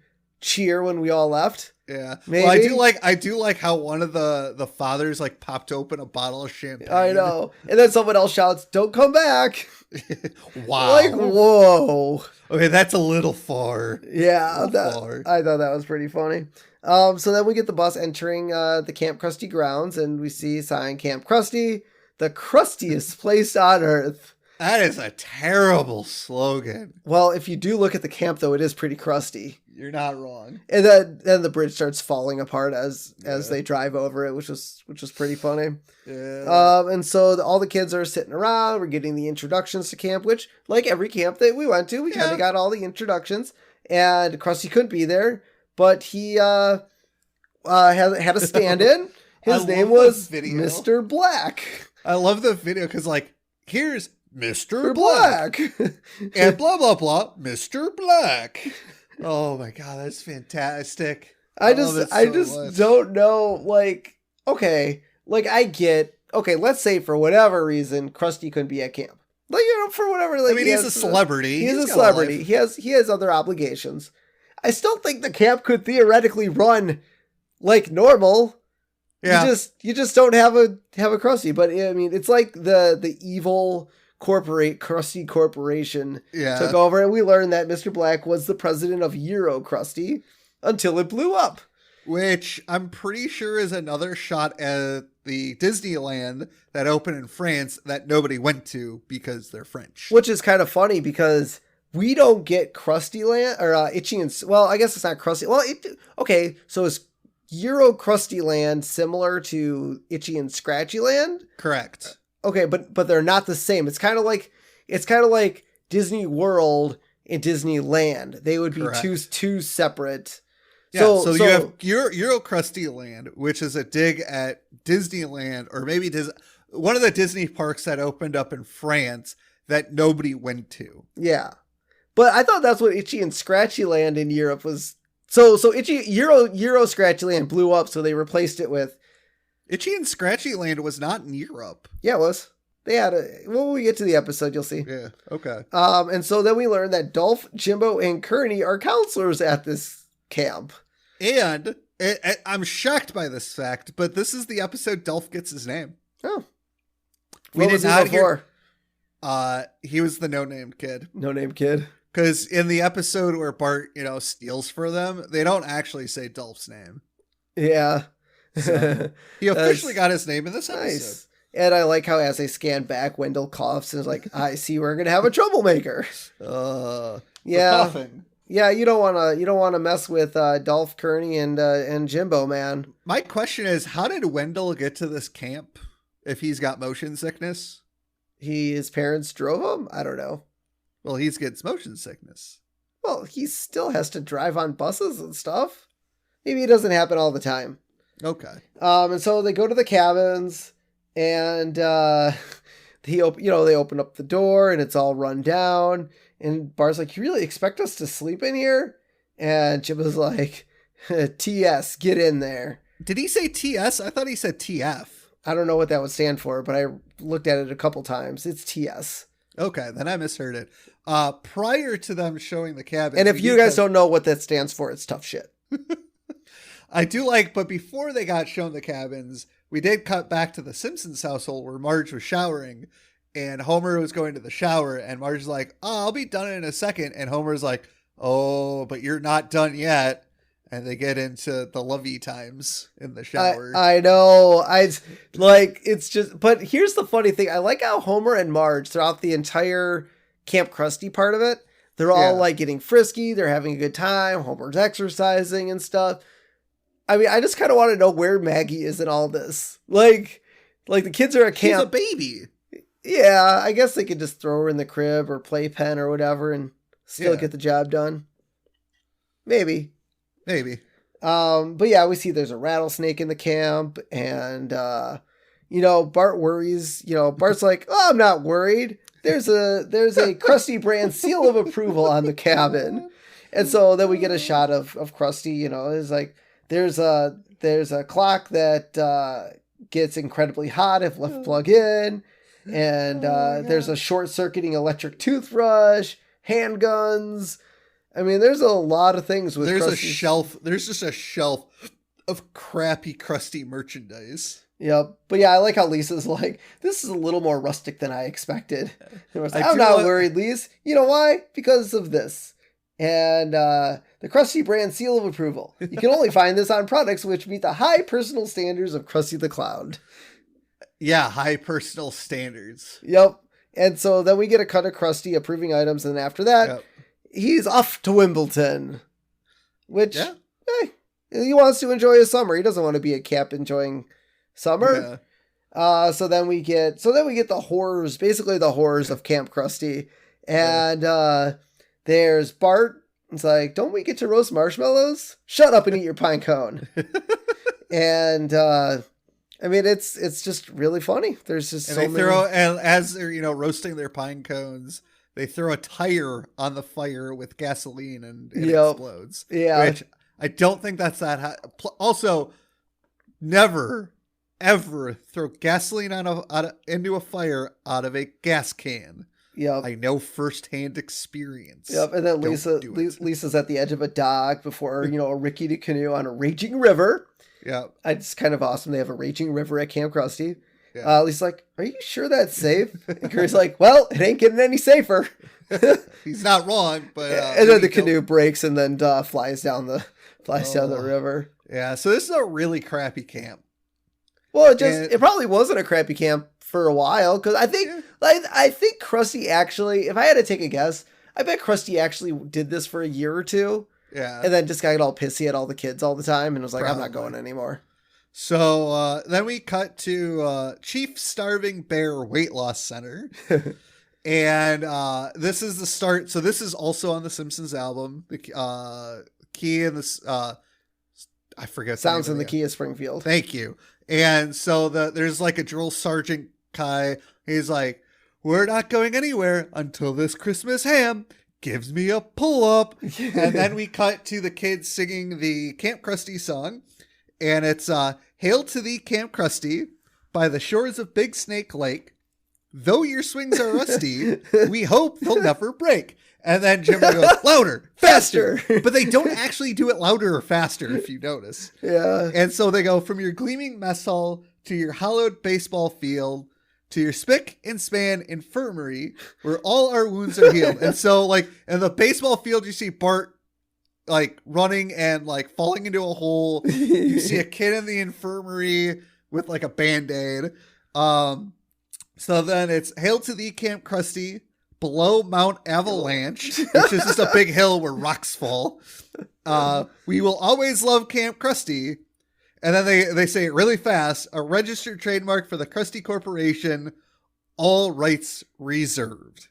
cheer when we all left. Yeah. Maybe. Well, I do like how one of the fathers like popped open a bottle of champagne. I know. And then someone else shouts, "Don't come back." Wow. Like, whoa. Okay, that's a little far. Yeah, I thought that was pretty funny. So then we get the bus entering the Camp Krusty grounds, and we see sign Camp Krusty, the crustiest place on earth. That is a terrible slogan. Well, if you do look at the camp, though, it is pretty crusty. You're not wrong. And then the bridge starts falling apart as they drive over it, which was pretty funny. Yeah. And so all the kids are sitting around. We're getting the introductions to camp, which, like every camp that we went to, we kind of got all the introductions. And Krusty couldn't be there, but he had a stand-in. His name was Mr. Black. I love the video because, like, here's Mr. Black. And blah, blah, blah, Mr. Black. Oh, my God, that's fantastic. I just don't know, like, okay, like, I get, okay, let's say for whatever reason, Krusty couldn't be at camp. Like, for whatever, like, I mean, he's a celebrity. He's a celebrity. He has other obligations. I still think the camp could theoretically run like normal. Yeah. You just don't have a Krusty. But I mean, it's like the evil Krusty Corporation took over, and we learned that Mr. Black was the president of Euro Krusty until it blew up. Which I'm pretty sure is another shot at the Disneyland that opened in France that nobody went to because they're French. Which is kind of funny because we don't get Krusty Land or Itchy and well, I guess it's not Krusty. Well, okay, so is Euro Krusty Land similar to Itchy and Scratchy Land? Correct. Okay, but they're not the same. It's kind of like Disney World and Disneyland. They would be two separate. Yeah, so you have Euro Krusty Land, which is a dig at Disneyland, or maybe one of the Disney parks that opened up in France that nobody went to. Yeah, but I thought that's what Itchy and Scratchy Land in Europe was. So Euro Scratchy Land blew up, so they replaced it with Itchy and Scratchy Land was not in Europe. Yeah, it was. They had when we get to the episode, you'll see. Yeah, okay. And so then we learned that Dolph, Jimbo, and Kearney are counselors at this camp. And I'm shocked by this fact, but this is the episode Dolph gets his name. Oh. What was he before? He was the no-name kid. No-name kid. Because in the episode where Bart, steals for them, they don't actually say Dolph's name. Yeah. So he officially got his name in this episode. Nice. And I like how as they scan back, Wendell coughs and is like, I see we're going to have a troublemaker. Yeah. Yeah, you don't want to mess with Dolph, Kearney, and Jimbo, man. My question is, how did Wendell get to this camp if he's got motion sickness? His parents drove him? I don't know. Well, he gets motion sickness. Well, he still has to drive on buses and stuff. Maybe it doesn't happen all the time. Okay. And so they go to the cabins, and they open up the door, and it's all run down. And Bart's like, "You really expect us to sleep in here?" And Jimbo's like, "TS, get in there." Did he say TS? I thought he said TF. I don't know what that would stand for, but I looked at it a couple times. It's TS. Okay, then I misheard it. Prior to them showing the cabin. And if you guys don't know what that stands for, it's tough shit. I do but before they got shown the cabins, we did cut back to the Simpsons household where Marge was showering. And Homer was going to the shower, and Marge's like, "Oh, I'll be done in a second." And Homer's like, "Oh, but you're not done yet." And they get into the lovey times in the shower. I know. It's just, but here's the funny thing. I like how Homer and Marge throughout the entire Camp Krusty part of it, they're all like getting frisky. They're having a good time. Homer's exercising and stuff. I mean, I just kind of want to know where Maggie is in all this. Like the kids are at camp. She's a baby. Yeah, I guess they could just throw her in the crib or playpen or whatever and still get the job done. Maybe. But yeah, we see there's a rattlesnake in the camp, and Bart worries. Bart's like, "Oh, I'm not worried. There's a Krusty brand seal of approval on the cabin." And so then we get a shot of Krusty. It's like there's a clock that gets incredibly hot if left plug in. And there's a short-circuiting electric toothbrush, handguns, I mean, there's a lot of things with There's just a shelf of crappy Krusty merchandise. Yep. But yeah, I like how Lisa's like, this is a little more rustic than I expected. I'm not worried, Lisa. You know why? Because of this. And the Krusty brand seal of approval. You can only find this on products which meet the high personal standards of Krusty the Clown. Yeah, high personal standards. Yep. And so then we get a cut of Krusty approving items, and after that, he's off to Wimbledon. Which, he wants to enjoy his summer. He doesn't want to be at camp enjoying summer. Yeah. So then we get the horrors, basically the horrors of Camp Krusty. And there's Bart. It's like, don't we get to roast marshmallows? Shut up and eat your pine cone. And I mean, it's just really funny. There's just and as they're roasting their pine cones, they throw a tire on the fire with gasoline and it explodes. Yeah, which I don't think that's that high. Also, never ever throw gasoline into a fire out of a gas can. Yep. I know firsthand experience. Yep. And then Lisa's at the edge of a dock before, a rickety canoe on a raging river. Yeah. It's kind of awesome. They have a raging river at Camp Krusty. Yeah. Lisa's like, are you sure that's safe? And Curry's like, well, it ain't getting any safer. He's not wrong, but and then the canoe breaks and then flies down the river. Yeah, so this is a really crappy camp. Well, it probably wasn't a crappy camp for a while, because I think Krusty actually, if I had to take a guess, I bet Krusty actually did this for a year or two. Yeah. And then just got all pissy at all the kids all the time and was like, I'm not going anymore. So then we cut to Chief Starving Bear Weight Loss Center. And this is the start. So this is also on the Simpsons album. The key in this, I forget. Sounds in the Key of Springfield. Thank you. And so there's like a drill sergeant guy. He's like, we're not going anywhere until this Christmas ham gives me a pull-up. And then we cut to the kids singing the Camp Krusty song. And it's Hail to Thee, Camp Krusty, by the shores of Big Snake Lake. Though your swings are rusty, we hope they'll never break. And then Jimbo goes, louder, faster. But they don't actually do it louder or faster, if you notice. Yeah. And so they go from your gleaming mess hall to your hallowed baseball field to your spick and span infirmary where all our wounds are healed. And so, like, in the baseball field, you see Bart, like, running and, like, falling into a hole. You see a kid in the infirmary with, like, a Band-Aid. So then it's Hail to Thee, Camp Krusty, below Mount Avalanche, which is just a big hill where rocks fall. We will always love Camp Krusty. And then they say it really fast, a registered trademark for the Krusty Corporation, all rights reserved.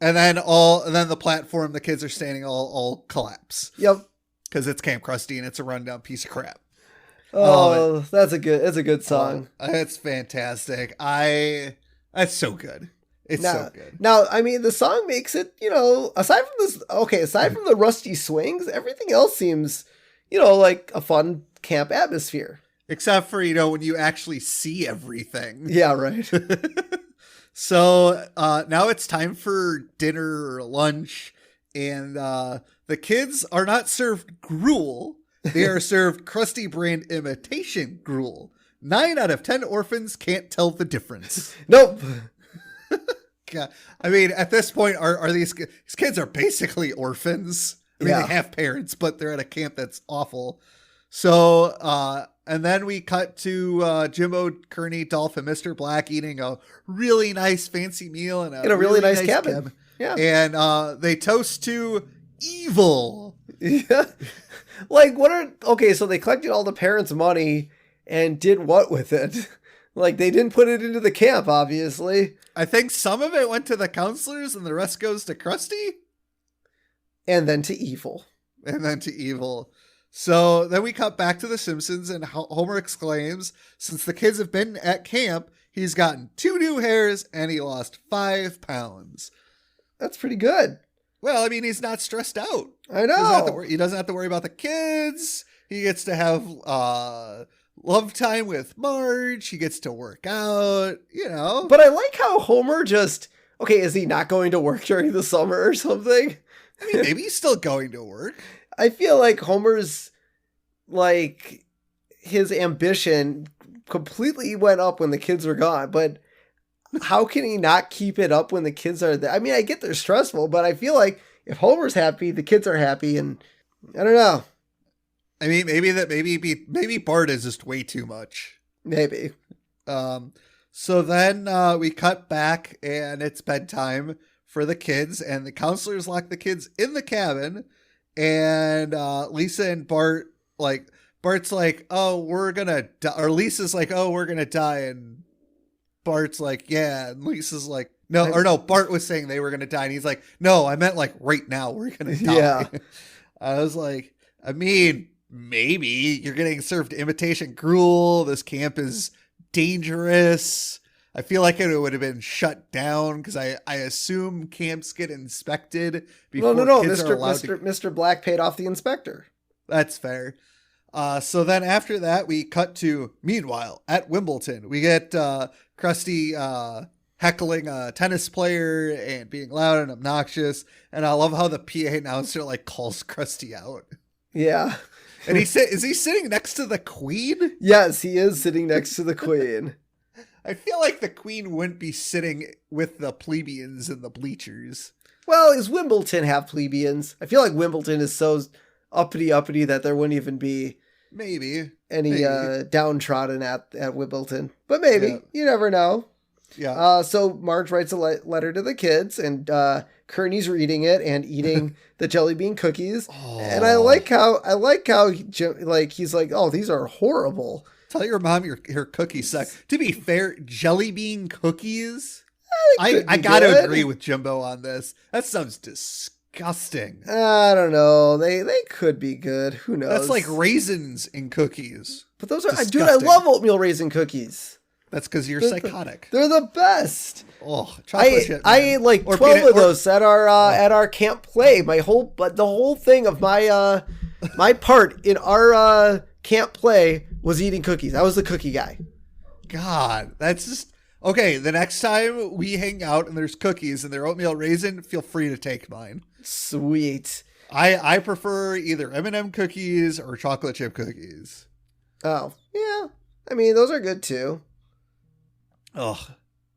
And then the platform the kids are standing all collapse. Yep. Because it's Camp Krusty and it's a rundown piece of crap. Oh, that's a good song. It's fantastic. That's so good. It's so good. Now, I mean, the song makes it, aside from the rusty swings, everything else seems, like a fun camp atmosphere. Except for, when you actually see everything. Yeah, right. So now it's time for dinner or lunch. And the kids are not served gruel. They are served Krusty brand imitation gruel. 9 out of 10 orphans can't tell the difference. Nope. God. I mean, at this point, are these kids are basically orphans. I mean, they have parents, but they're at a camp that's awful. So, and then we cut to Jimbo, Kearney, Dolph, and Mr. Black eating a really nice fancy meal in a really nice cabin. Yeah. And they toast to evil. Yeah. Like, so they collected all the parents' money and did what with it? Like, they didn't put it into the camp, obviously. I think some of it went to the counselors and the rest goes to Krusty. And then to evil. So then we cut back to The Simpsons and Homer exclaims, since the kids have been at camp, he's gotten 2 new hairs and he lost 5 pounds. That's pretty good. Well, I mean, he's not stressed out. I know. He doesn't have to worry about the kids. He gets to have love time with Marge. He gets to work out, But I like how Homer is he not going to work during the summer or something? I mean, maybe he's still going to work. I feel like Homer's, like, his ambition completely went up when the kids were gone, but how can he not keep it up when the kids are there? I mean, I get they're stressful, but I feel like if Homer's happy, the kids are happy, and I don't know. I mean, maybe Bart is just way too much. Maybe. So then we cut back, and it's bedtime for the kids, and the counselors lock the kids in the cabin, and Lisa and Bart, like, Bart's like, oh, we're gonna die, or Lisa's like, oh, we're gonna die, and Bart's like, yeah, and Lisa's like, no, Bart was saying they were gonna die, and he's like, no, I meant like right now we're gonna die. Yeah. I was like, I mean, maybe you're getting served imitation gruel. This camp is dangerous. I feel like it would have been shut down because I assume camps get inspected before kids are allowed to. Mr. Black paid off the inspector. That's fair. So then after that, we cut to, meanwhile, at Wimbledon. We get Krusty heckling a tennis player and being loud and obnoxious. And I love how the PA announcer like calls Krusty out. Yeah. And is he sitting next to the Queen? Yes, he is sitting next to the Queen. I feel like the Queen wouldn't be sitting with the plebeians in the bleachers. Well, does Wimbledon have plebeians? I feel like Wimbledon is so uppity that there wouldn't even be any downtrodden at Wimbledon. But maybe. Yeah. You never know. Yeah. So Marge writes a letter to the kids, and Kearney's reading it and eating the jelly bean cookies. Oh. And I like how he's like, oh, these are horrible. Tell your mom your cookies suck. To be fair, jelly bean cookies. I gotta agree with Jimbo on this. That sounds disgusting. I don't know. They could be good. Who knows? That's like raisins in cookies. But those are, dude, I love oatmeal raisin cookies. That's because you're psychotic. They're the best. Oh, chocolate chip. I ate like 12 of those at our camp play. The whole thing of my my part in our camp play was eating cookies. I was the cookie guy. God, that's just okay. The next time we hang out and there's cookies and they're oatmeal raisin, feel free to take mine. Sweet. I prefer either M&M cookies or chocolate chip cookies. Oh yeah, I mean those are good too. Oh,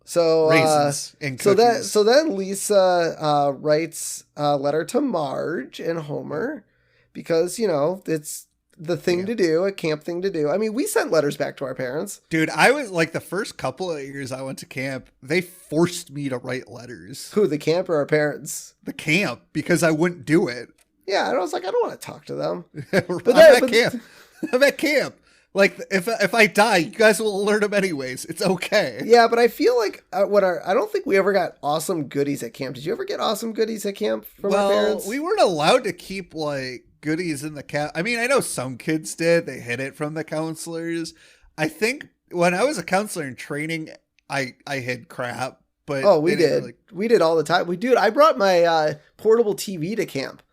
so raisins and cookies. So then Lisa writes a letter to Marge and Homer because it's the thing to do, a camp thing to do. I mean, we sent letters back to our parents. Dude, I was like the first couple of years I went to camp, they forced me to write letters. Who, the camp or our parents? The camp, because I wouldn't do it. Yeah, and I was like, I don't want to talk to them. I'm at camp. Like, if I die, you guys will alert them anyways. It's okay. Yeah, but I feel like I don't think we ever got awesome goodies at camp. Did you ever get awesome goodies at camp from our parents? We weren't allowed to keep like goodies in the camp. I mean, I know some kids did. They hid it from the counselors. I think when I was a counselor in training, I hid crap. But we did. We did all the time. I brought my portable TV to camp,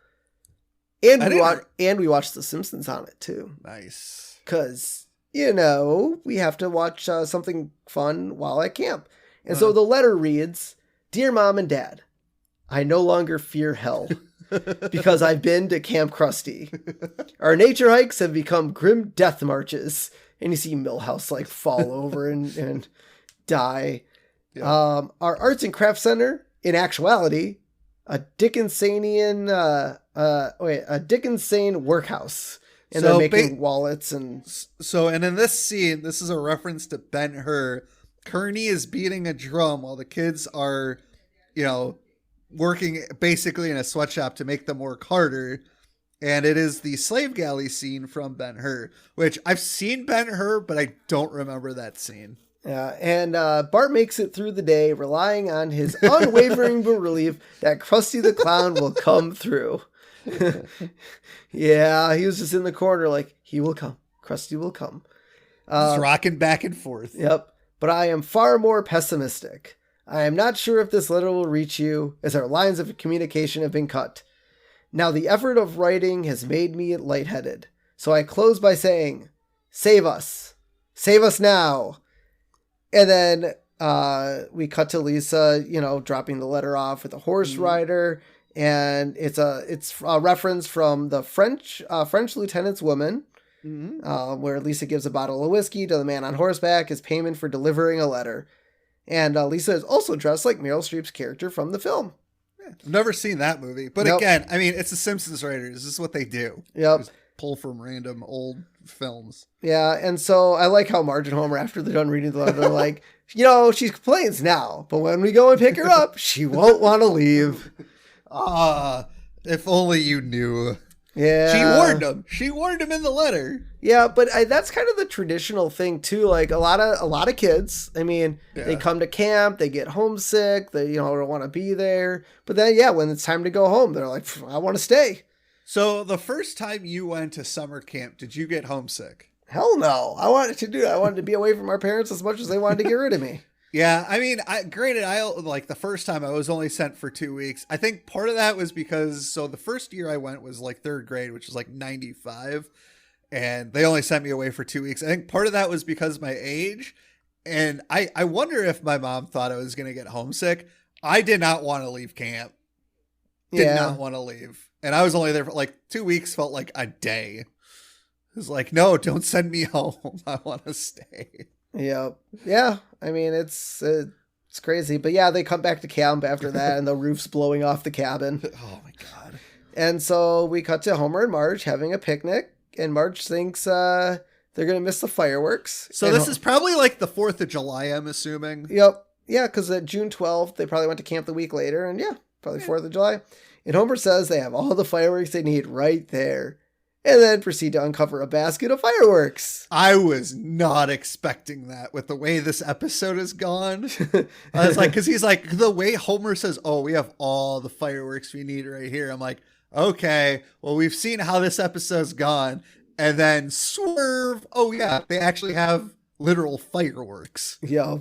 and we watched The Simpsons on it too. Nice. Because, we have to watch something fun while at camp. And so the letter reads, Dear Mom and Dad, I no longer fear hell because I've been to Camp Krusty. Our nature hikes have become grim death marches. And you see Milhouse like fall over and die. Yeah. Our arts and crafts center, in actuality, a Dickensian workhouse. And they're making wallets and... And in this scene, this is a reference to Ben-Hur. Kearney is beating a drum while the kids are, working basically in a sweatshop to make them work harder. And it is the slave galley scene from Ben-Hur, which I've seen Ben-Hur, but I don't remember that scene. Yeah, and Bart makes it through the day, relying on his unwavering belief that Krusty the Clown will come through. Yeah, he was just in the corner like, he will come. Krusty will come. Just rocking back and forth. Yep. But I am far more pessimistic. I am not sure if this letter will reach you, as our lines of communication have been cut. Now the effort of writing has made me lightheaded. So I close by saying, save us. Save us now. And then we cut to Lisa, dropping the letter off with a horse rider. And it's a reference from the French Lieutenant's Woman, where Lisa gives a bottle of whiskey to the man on horseback as payment for delivering a letter. And Lisa is also dressed like Meryl Streep's character from the film. Yeah, I've never seen that movie. But again, I mean, it's the Simpsons writers. This is what they do. Yep. Just pull from random old films. Yeah, and so I like how Marge and Homer, after they're done reading the letter, they're like, she complains now, but when we go and pick her up, she won't want to leave. If only you knew. Yeah. She warned him in the letter. Yeah, but that's kind of the traditional thing too. Like a lot of kids, I mean, they come to camp, they get homesick, they don't want to be there. But then when it's time to go home, they're like, I want to stay. So the first time you went to summer camp, did you get homesick? Hell no. I wanted to be away from our parents as much as they wanted to get rid of me. Yeah, I mean, granted, like the first time I was only sent for 2 weeks. I think part of that was because, the first year I went was like 3rd grade, which was like 95. And they only sent me away for 2 weeks. I think part of that was because of my age. And I wonder if my mom thought I was going to get homesick. I did not want to leave camp. Did not want to leave. And I was only there for like 2 weeks, felt like a day. It was like, no, don't send me home. I want to stay. Yeah. Yeah. I mean, it's crazy. But they come back to camp after that and the roof's blowing off the cabin. Oh my God. And so we cut to Homer and Marge having a picnic, and Marge thinks they're going to miss the fireworks. So this is probably like the 4th of July, I'm assuming. Yep. Yeah, because at June 12th, they probably went to camp the week later, and probably 4th of July. And Homer says they have all the fireworks they need right there. And then proceed to uncover a basket of fireworks. I was not expecting that with the way this episode has gone. I was like, because he's like, the way Homer says, oh, we have all the fireworks we need right here. I'm like, okay, well, we've seen how this episode's gone. And then swerve. Oh, yeah, they actually have literal fireworks. Yep.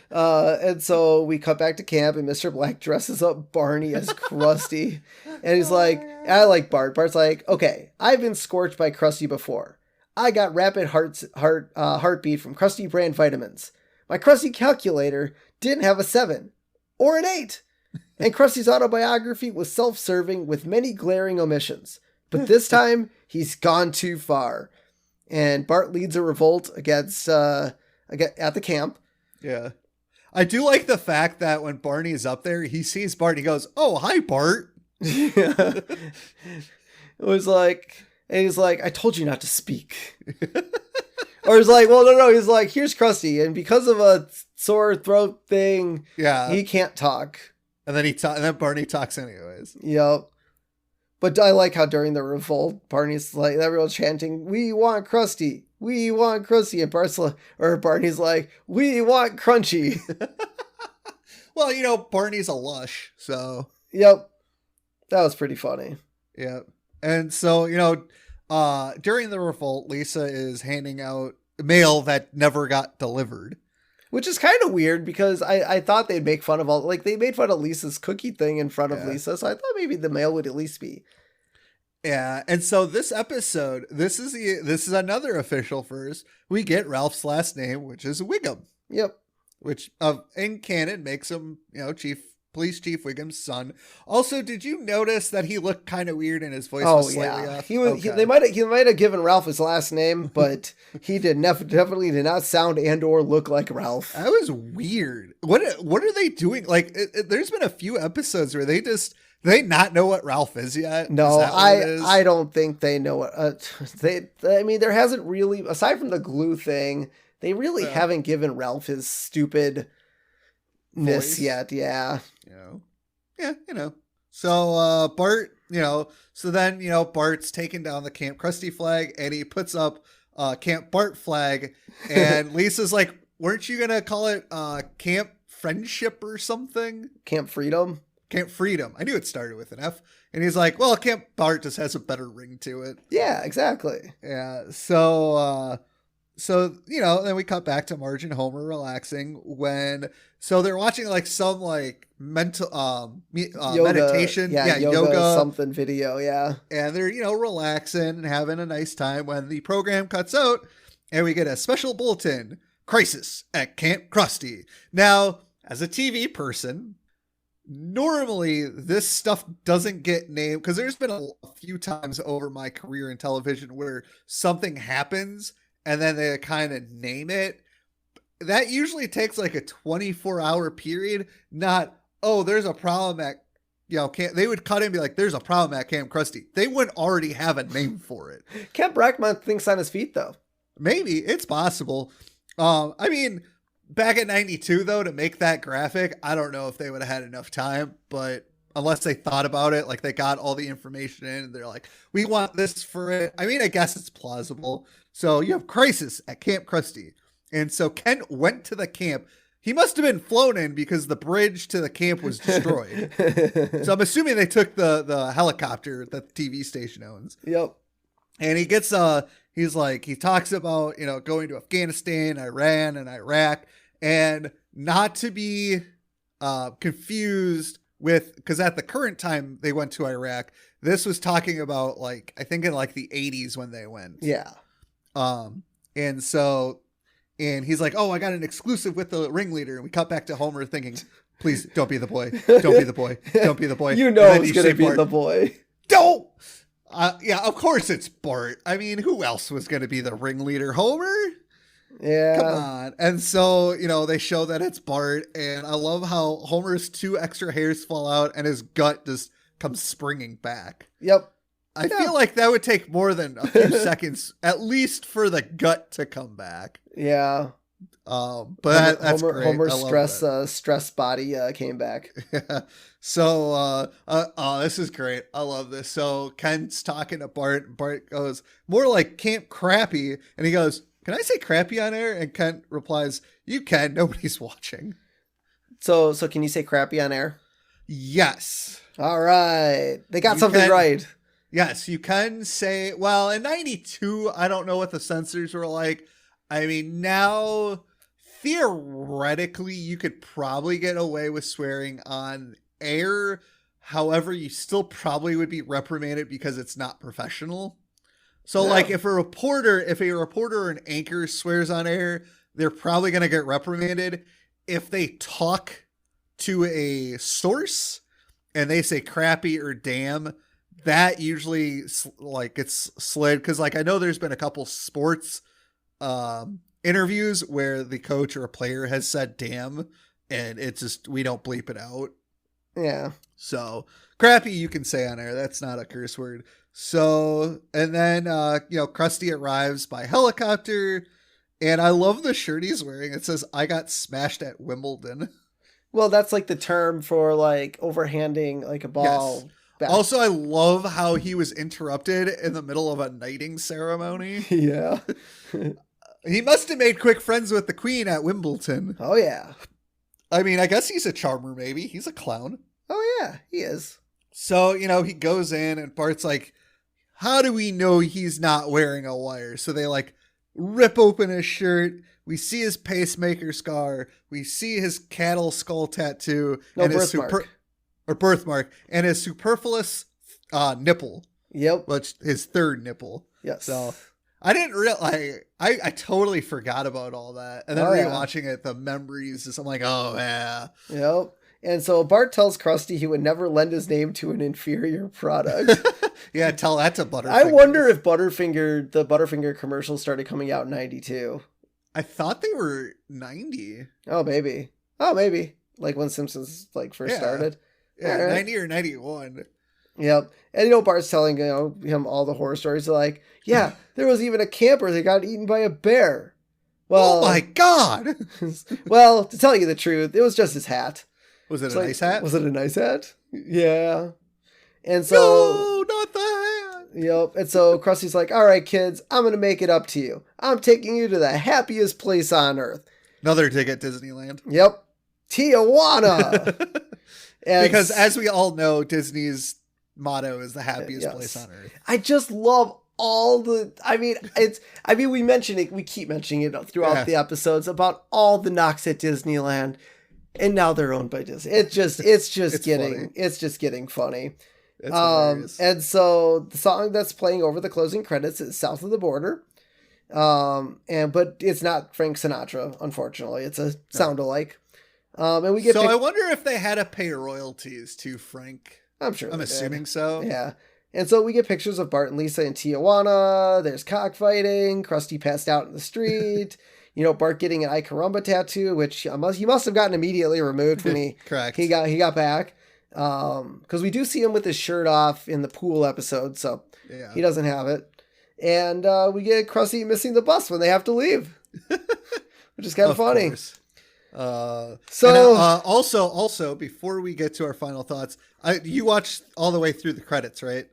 And so we cut back to camp, and Mr. Black dresses up Barney as Krusty. And he's like, I like Bart. Bart's like, okay, I've been scorched by Krusty before. I got rapid heartbeat from Krusty brand vitamins. My Krusty calculator didn't have a 7 or an 8. And Krusty's autobiography was self-serving with many glaring omissions. But this time, he's gone too far. And Bart leads a revolt at the camp. Yeah. I do like the fact that when Barney is up there, he sees Bart and he goes, oh, hi, Bart. Yeah. It was like, and he's like, I told you not to speak. Or he's like, well, no, he's like, here's Krusty, and because of a sore throat thing, he can't talk. And then Barney talks anyways. Yep. But I like how during the revolt, Barney's like, everyone's chanting, we want Krusty. We want Krusty. And Barney's like, we want Crunchy. Well, Barney's a lush, so. Yep. That was pretty funny. Yeah. And so, during the revolt, Lisa is handing out mail that never got delivered. Which is kind of weird because I thought they'd make fun of they made fun of Lisa's cookie thing in front of Lisa. So I thought maybe the mail would at least be. Yeah. And so this episode, this is another official first. We get Ralph's last name, which is Wiggum. Yep. Which in canon makes him, Police Chief Wiggum's son. Also, did you notice that he looked kind of weird and his voice was slightly off? He was. They might have given Ralph his last name, but he definitely did not sound and or look like Ralph. That was weird. What are they doing? Like, there's been a few episodes where do they not know what Ralph is yet? No, I don't think they know what. I mean, there hasn't really, aside from the glue thing, they really haven't given Ralph his stupid. Voice yet, yeah. So Bart, so then Bart's taking down the Camp Krusty flag and he puts up Camp Bart flag, and Lisa's like, weren't you gonna call it Camp Friendship or something? Camp Freedom. Camp Freedom. I knew it started with an F. And he's like, well, Camp Bart just has a better ring to it. Yeah, exactly. Yeah. So then we cut back to Marge and Homer relaxing so they're watching some mental meditation. Yoga something video. Yeah. And they're, relaxing and having a nice time when the program cuts out and we get a special bulletin: crisis at Camp Krusty. Now, as a TV person, normally this stuff doesn't get named, because there's been a few times over my career in television where something happens and then they kind of name it. That usually takes like a 24-hour period. Not, oh, there's a problem at, they would cut in and be like, there's a problem at Camp Krusty. They wouldn't already have a name for it. Camp Brackmont thinks on his feet, though. Maybe. It's possible. I mean, back at 92, though, to make that graphic, I don't know if they would have had enough time, but unless they thought about it, like they got all the information in and they're like, we want this for it. I mean, I guess it's plausible. So you have crisis at Camp Krusty. And so Ken went to the camp. He must have been flown in because the bridge to the camp was destroyed. So I'm assuming they took the helicopter that the TV station owns. Yep. And he gets, he talks about, going to Afghanistan, Iran, and Iraq, and not to be confused with, because at the current time they went to Iraq, this was talking about like, I think in like the 80s when they went. Yeah. And he's like, oh, I got an exclusive with the ringleader. And we cut back to Homer thinking, please don't be the boy. Don't be the boy. Don't be the boy. You know it's going to be the boy. Don't. Yeah, of course it's Bart. I mean, who else was going to be the ringleader? Homer? Yeah. Come on. And so, they show that it's Bart. And I love how Homer's 2 extra hairs fall out and his gut just comes springing back. Yep. I feel like that would take more than a few seconds, at least for the gut to come back. Yeah. But that's great. Homer's stress body came back. Yeah. So, this is great. I love this. So Ken's talking to Bart, and Bart goes, more like Camp Crappy. And he goes, can I say crappy on air? And Ken replies, you can. Nobody's watching. So can you say crappy on air? Yes. All right. They got something right. Yes, you can say, well, in 92, I don't know what the censors were like. I mean, now, theoretically, you could probably get away with swearing on air. However, you still probably would be reprimanded because it's not professional. So, like, if a reporter or an anchor swears on air, they're probably going to get reprimanded. If they talk to a source and they say crappy or damn, that usually gets slid, because I know there's been a couple sports interviews where the coach or a player has said damn, and it's just, we don't bleep it out. Yeah. So crappy you can say on air. That's not a curse word. So, and then Krusty arrives by helicopter, and I love the shirt he's wearing. It says, I got smashed at Wimbledon. Well, that's like the term for overhanding like a ball. Yes. Also, I love how he was interrupted in the middle of a knighting ceremony. Yeah. He must have made quick friends with the queen at Wimbledon. Oh, yeah. I mean, I guess he's a charmer, maybe. He's a clown. Oh, yeah, he is. So, he goes in and Bart's like, how do we know he's not wearing a wire? So they rip open his shirt. We see his pacemaker scar. We see his cattle skull tattoo. And his birthmark, and his superfluous nipple. Yep. Which his third nipple. Yes. So I didn't realize, I totally forgot about all that. And then rewatching it, the memories, I'm like, oh yeah. Yep. And so Bart tells Krusty he would never lend his name to an inferior product. Yeah, tell that to Butterfinger. I wonder if the Butterfinger commercials started coming out in 92. I thought they were 90. Oh, maybe. Like when Simpsons first started. Yeah, right. 90 or 91. Yep. And Bart's telling him all the horror stories. Like, yeah, there was even a camper that got eaten by a bear. Well, oh my God. Well, to tell you the truth, it was just his hat. Was it a nice hat? Was it a nice hat? Yeah. And so, no, not the hat. Yep. And so Krusty's like, all right, kids, I'm going to make it up to you. I'm taking you to the happiest place on earth. Another dig at Disneyland. Yep. Tijuana. Because as we all know, Disney's motto is the happiest place on earth. I just love all the, we mention it, we keep mentioning it throughout the episodes about all the knocks at Disneyland, and now they're owned by Disney. It's just getting funny. It's hilarious. And so the song that's playing over the closing credits is South of the Border. But it's not Frank Sinatra, unfortunately. It's a sound-alike. And we get. So I wonder if they had to pay royalties to Frank. I'm sure. I'm assuming so. Yeah. And so we get pictures of Bart and Lisa in Tijuana. There's cockfighting. Krusty passed out in the street. Bart getting an I Caramba tattoo, which he must have gotten immediately removed when he got back. Because we do see him with his shirt off in the pool episode, so he doesn't have it. And we get Krusty missing the bus when they have to leave, which is kind of funny. Also, before we get to our final thoughts, you watched all the way through the credits, right?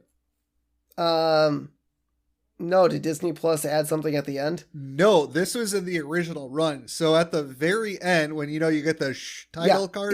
No, did Disney Plus add something at the end? No, this was in the original run. So at the very end, when you get the title card,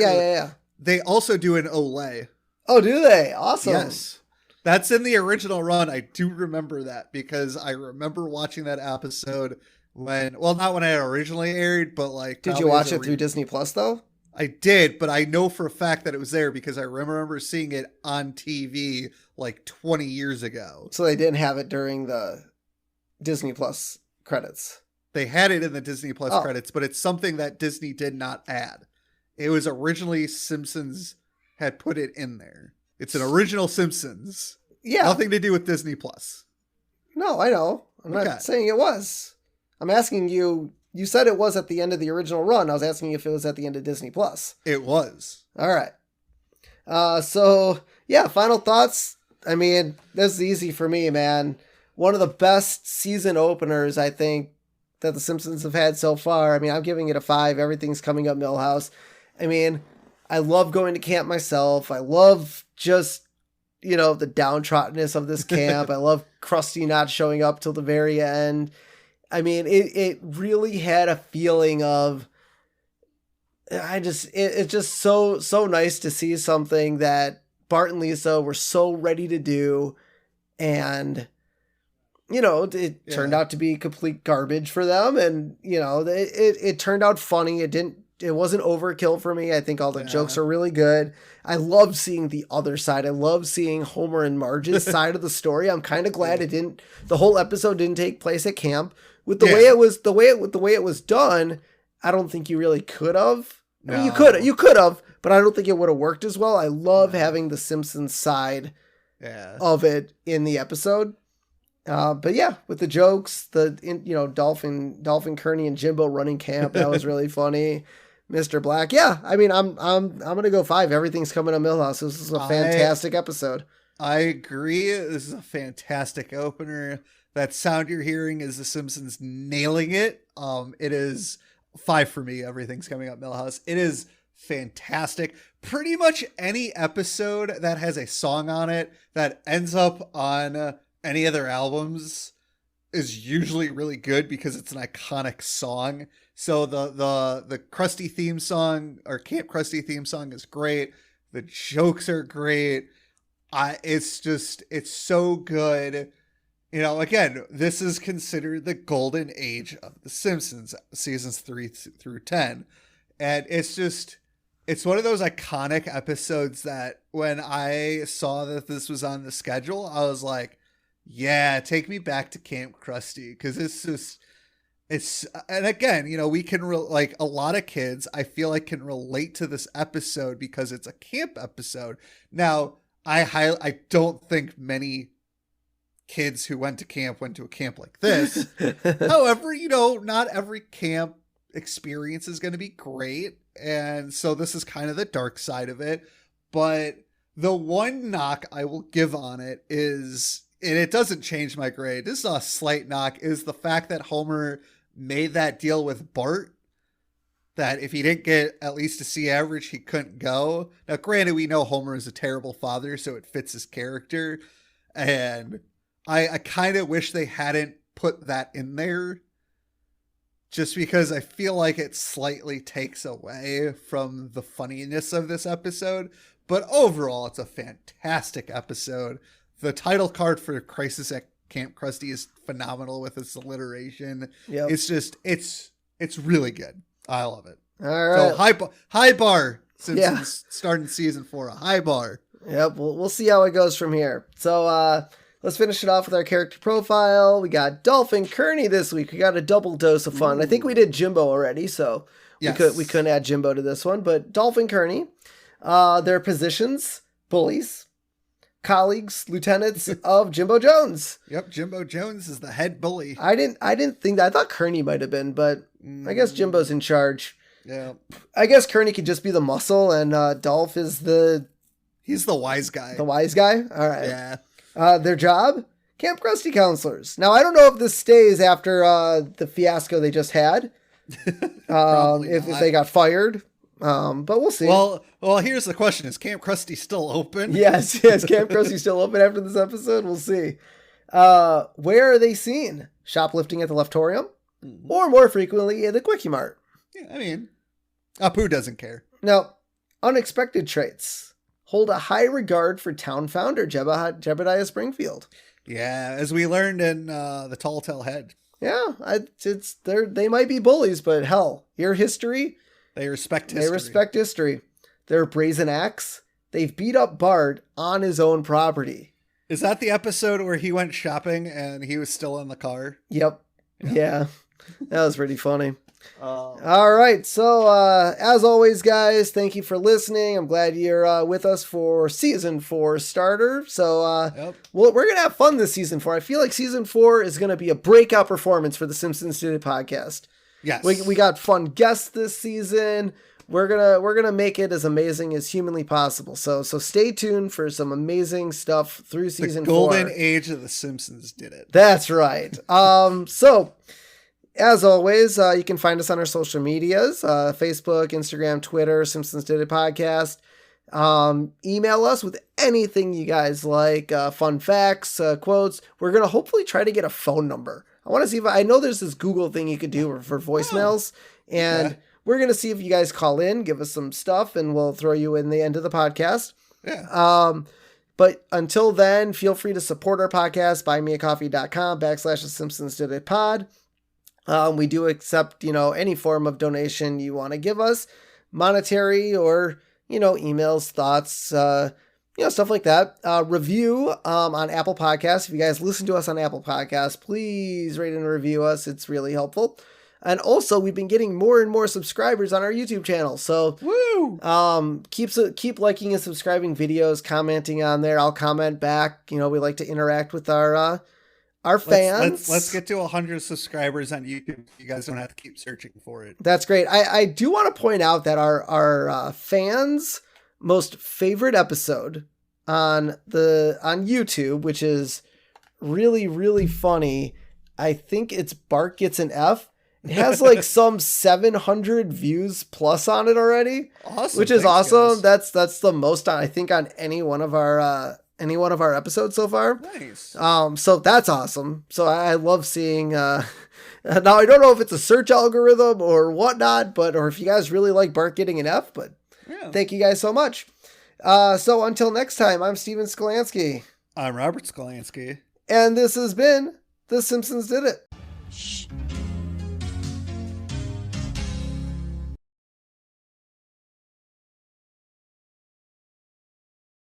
they also do an Olay. Oh, do they? Awesome. Yes. That's in the original run. I do remember that because I remember watching that episode not when it originally aired, but like. Did you watch it through Disney Plus though? I did, but I know for a fact that it was there because I remember seeing it on TV like 20 years ago. So they didn't have it during the Disney Plus credits. They had it in the Disney Plus credits, but it's something that Disney did not add. It was originally Simpsons had put it in there. It's an original Simpsons. Yeah. Nothing to do with Disney Plus. No, I know. I'm not saying it was. I'm asking you. You said it was at the end of the original run. I was asking you if it was at the end of Disney Plus. It was. All right. Final thoughts. I mean, this is easy for me, man. One of the best season openers, I think, that The Simpsons have had so far. I mean, I'm giving it a 5. Everything's coming up Millhouse. I mean, I love going to camp myself. I love just, the downtroddenness of this camp. I love Krusty not showing up till the very end. I mean, it really had a feeling of, it's just so nice to see something that Bart and Lisa were so ready to do. And, it turned out to be complete garbage for them. And, it turned out funny. It wasn't overkill for me. I think all the jokes are really good. I love seeing the other side. I love seeing Homer and Marge's side of the story. I'm kind of glad the whole episode didn't take place at camp. With the way it was done, I don't think you really could have. No. I mean, you could have, but I don't think it would have worked as well. I love having the Simpsons side of it in the episode. But yeah, with the jokes, Dolphin, Kearney, and Jimbo running camp, that was really funny. Mr. Black, I mean, I'm gonna go 5. Everything's coming to Millhouse. This is a fantastic episode. I agree. This is a fantastic opener. That sound you're hearing is The Simpsons nailing it. It is 5 for me. Everything's coming up Millhouse. It is fantastic. Pretty much any episode that has a song on it that ends up on any of their albums is usually really good because it's an iconic song. So the Krusty theme song or Camp Krusty theme song is great. The jokes are great. It's so good. Again, this is considered the golden age of The Simpsons, seasons 3 through 10. And it's one of those iconic episodes that when I saw that this was on the schedule, I was like, yeah, take me back to Camp Krusty. Cause and again, we can like a lot of kids, I feel like can relate to this episode because it's a camp episode. Now I don't think many kids who went to a camp like this. However, not every camp experience is going to be great. And so this is kind of the dark side of it. But the one knock I will give on it is, and it doesn't change my grade, this is a slight knock, is the fact that Homer made that deal with Bart that if he didn't get at least a C average, he couldn't go. Now, granted, we know Homer is a terrible father, so it fits his character. And I kind of wish they hadn't put that in there just because I feel like it slightly takes away from the funniness of this episode. But overall, it's a fantastic episode. The title card for Crisis at Camp Krusty is phenomenal with its alliteration. Yep. It's really good. I love it. All right. So high bar since starting season 4, a high bar. Yep. We'll see how it goes from here. So, let's finish it off with our character profile. We got Dolphin Kearney this week. We got a double dose of fun. I think we did Jimbo already, so Yes. We couldn't add Jimbo to this one, but Dolph and Kearney, their positions, bullies, colleagues, lieutenants of Jimbo Jones. Yep, Jimbo Jones is the head bully. I didn't think that. I thought Kearney might have been, but I guess Jimbo's in charge. Yeah. I guess Kearney could just be the muscle, and Dolph is he's the wise guy. The wise guy? All right. Yeah. Their job? Camp Krusty counselors. Now, I don't know if this stays after the fiasco they just had. If they got fired. But we'll see. Well, here's the question. Is Camp Krusty still open? Yes, Camp Krusty's still open after this episode. We'll see. Where are they seen? Shoplifting at the Leftorium? Mm-hmm. Or more frequently in the Quickie Mart? Yeah, I mean, Apu doesn't care. Now, unexpected traits. Hold a high regard for town founder Jebediah Springfield. Yeah, as we learned in the Tall Tale Head. Yeah, they might be bullies, but hell, your history. They respect history. They respect history. They're brazen acts. They've beat up Bart on his own property. Is that the episode where he went shopping and he was still in the car? Yep. Yeah. That was pretty funny. All right. So, as always, guys, thank you for listening. I'm glad you're with us for season 4 starter. So, we're going to have fun this season 4. I feel like season 4 is going to be a breakout performance for the Simpsons Did It podcast. Yes. We got fun guests this season. We're gonna make it as amazing as humanly possible. So stay tuned for some amazing stuff through season 4. The golden age of the Simpsons did it. That's right. So as always, you can find us on our social medias, Facebook, Instagram, Twitter, Simpsons Did It Podcast. Email us with anything you guys like, fun facts, quotes. We're gonna hopefully try to get a phone number. I want to see if I know there's this Google thing you could do for voicemails, and we're going to see if you guys call in, give us some stuff, and we'll throw you in the end of the podcast. Yeah. But until then, feel free to support our podcast, buymeacoffee.com/The Simpsons Did It Pod. We do accept, any form of donation you want to give us, monetary or, emails, thoughts, stuff like that. Review on Apple Podcasts. If you guys listen to us on Apple Podcasts, please rate and review us. It's really helpful. And also, we've been getting more and more subscribers on our YouTube channel. So, woo! Keep liking and subscribing videos, commenting on there. I'll comment back. We like to interact with our fans. Let's get to 100 subscribers on YouTube. You guys don't have to keep searching for it. That's great. I do want to point out that our fans' most favorite episode on YouTube, which is really, really funny. I think it's Bart Gets an F. It has like some 700 views plus on it already. Awesome. Which is Thanks, awesome. guys. That's the most I think on any one of our episodes so far. Nice. So that's awesome. So I love seeing now I don't know if it's a search algorithm or whatnot, or if you guys really like Bart getting an F, but thank you guys so much. So until next time, I'm Steven Skolansky. I'm Robert Skolansky. And this has been The Simpsons Did It. Shh.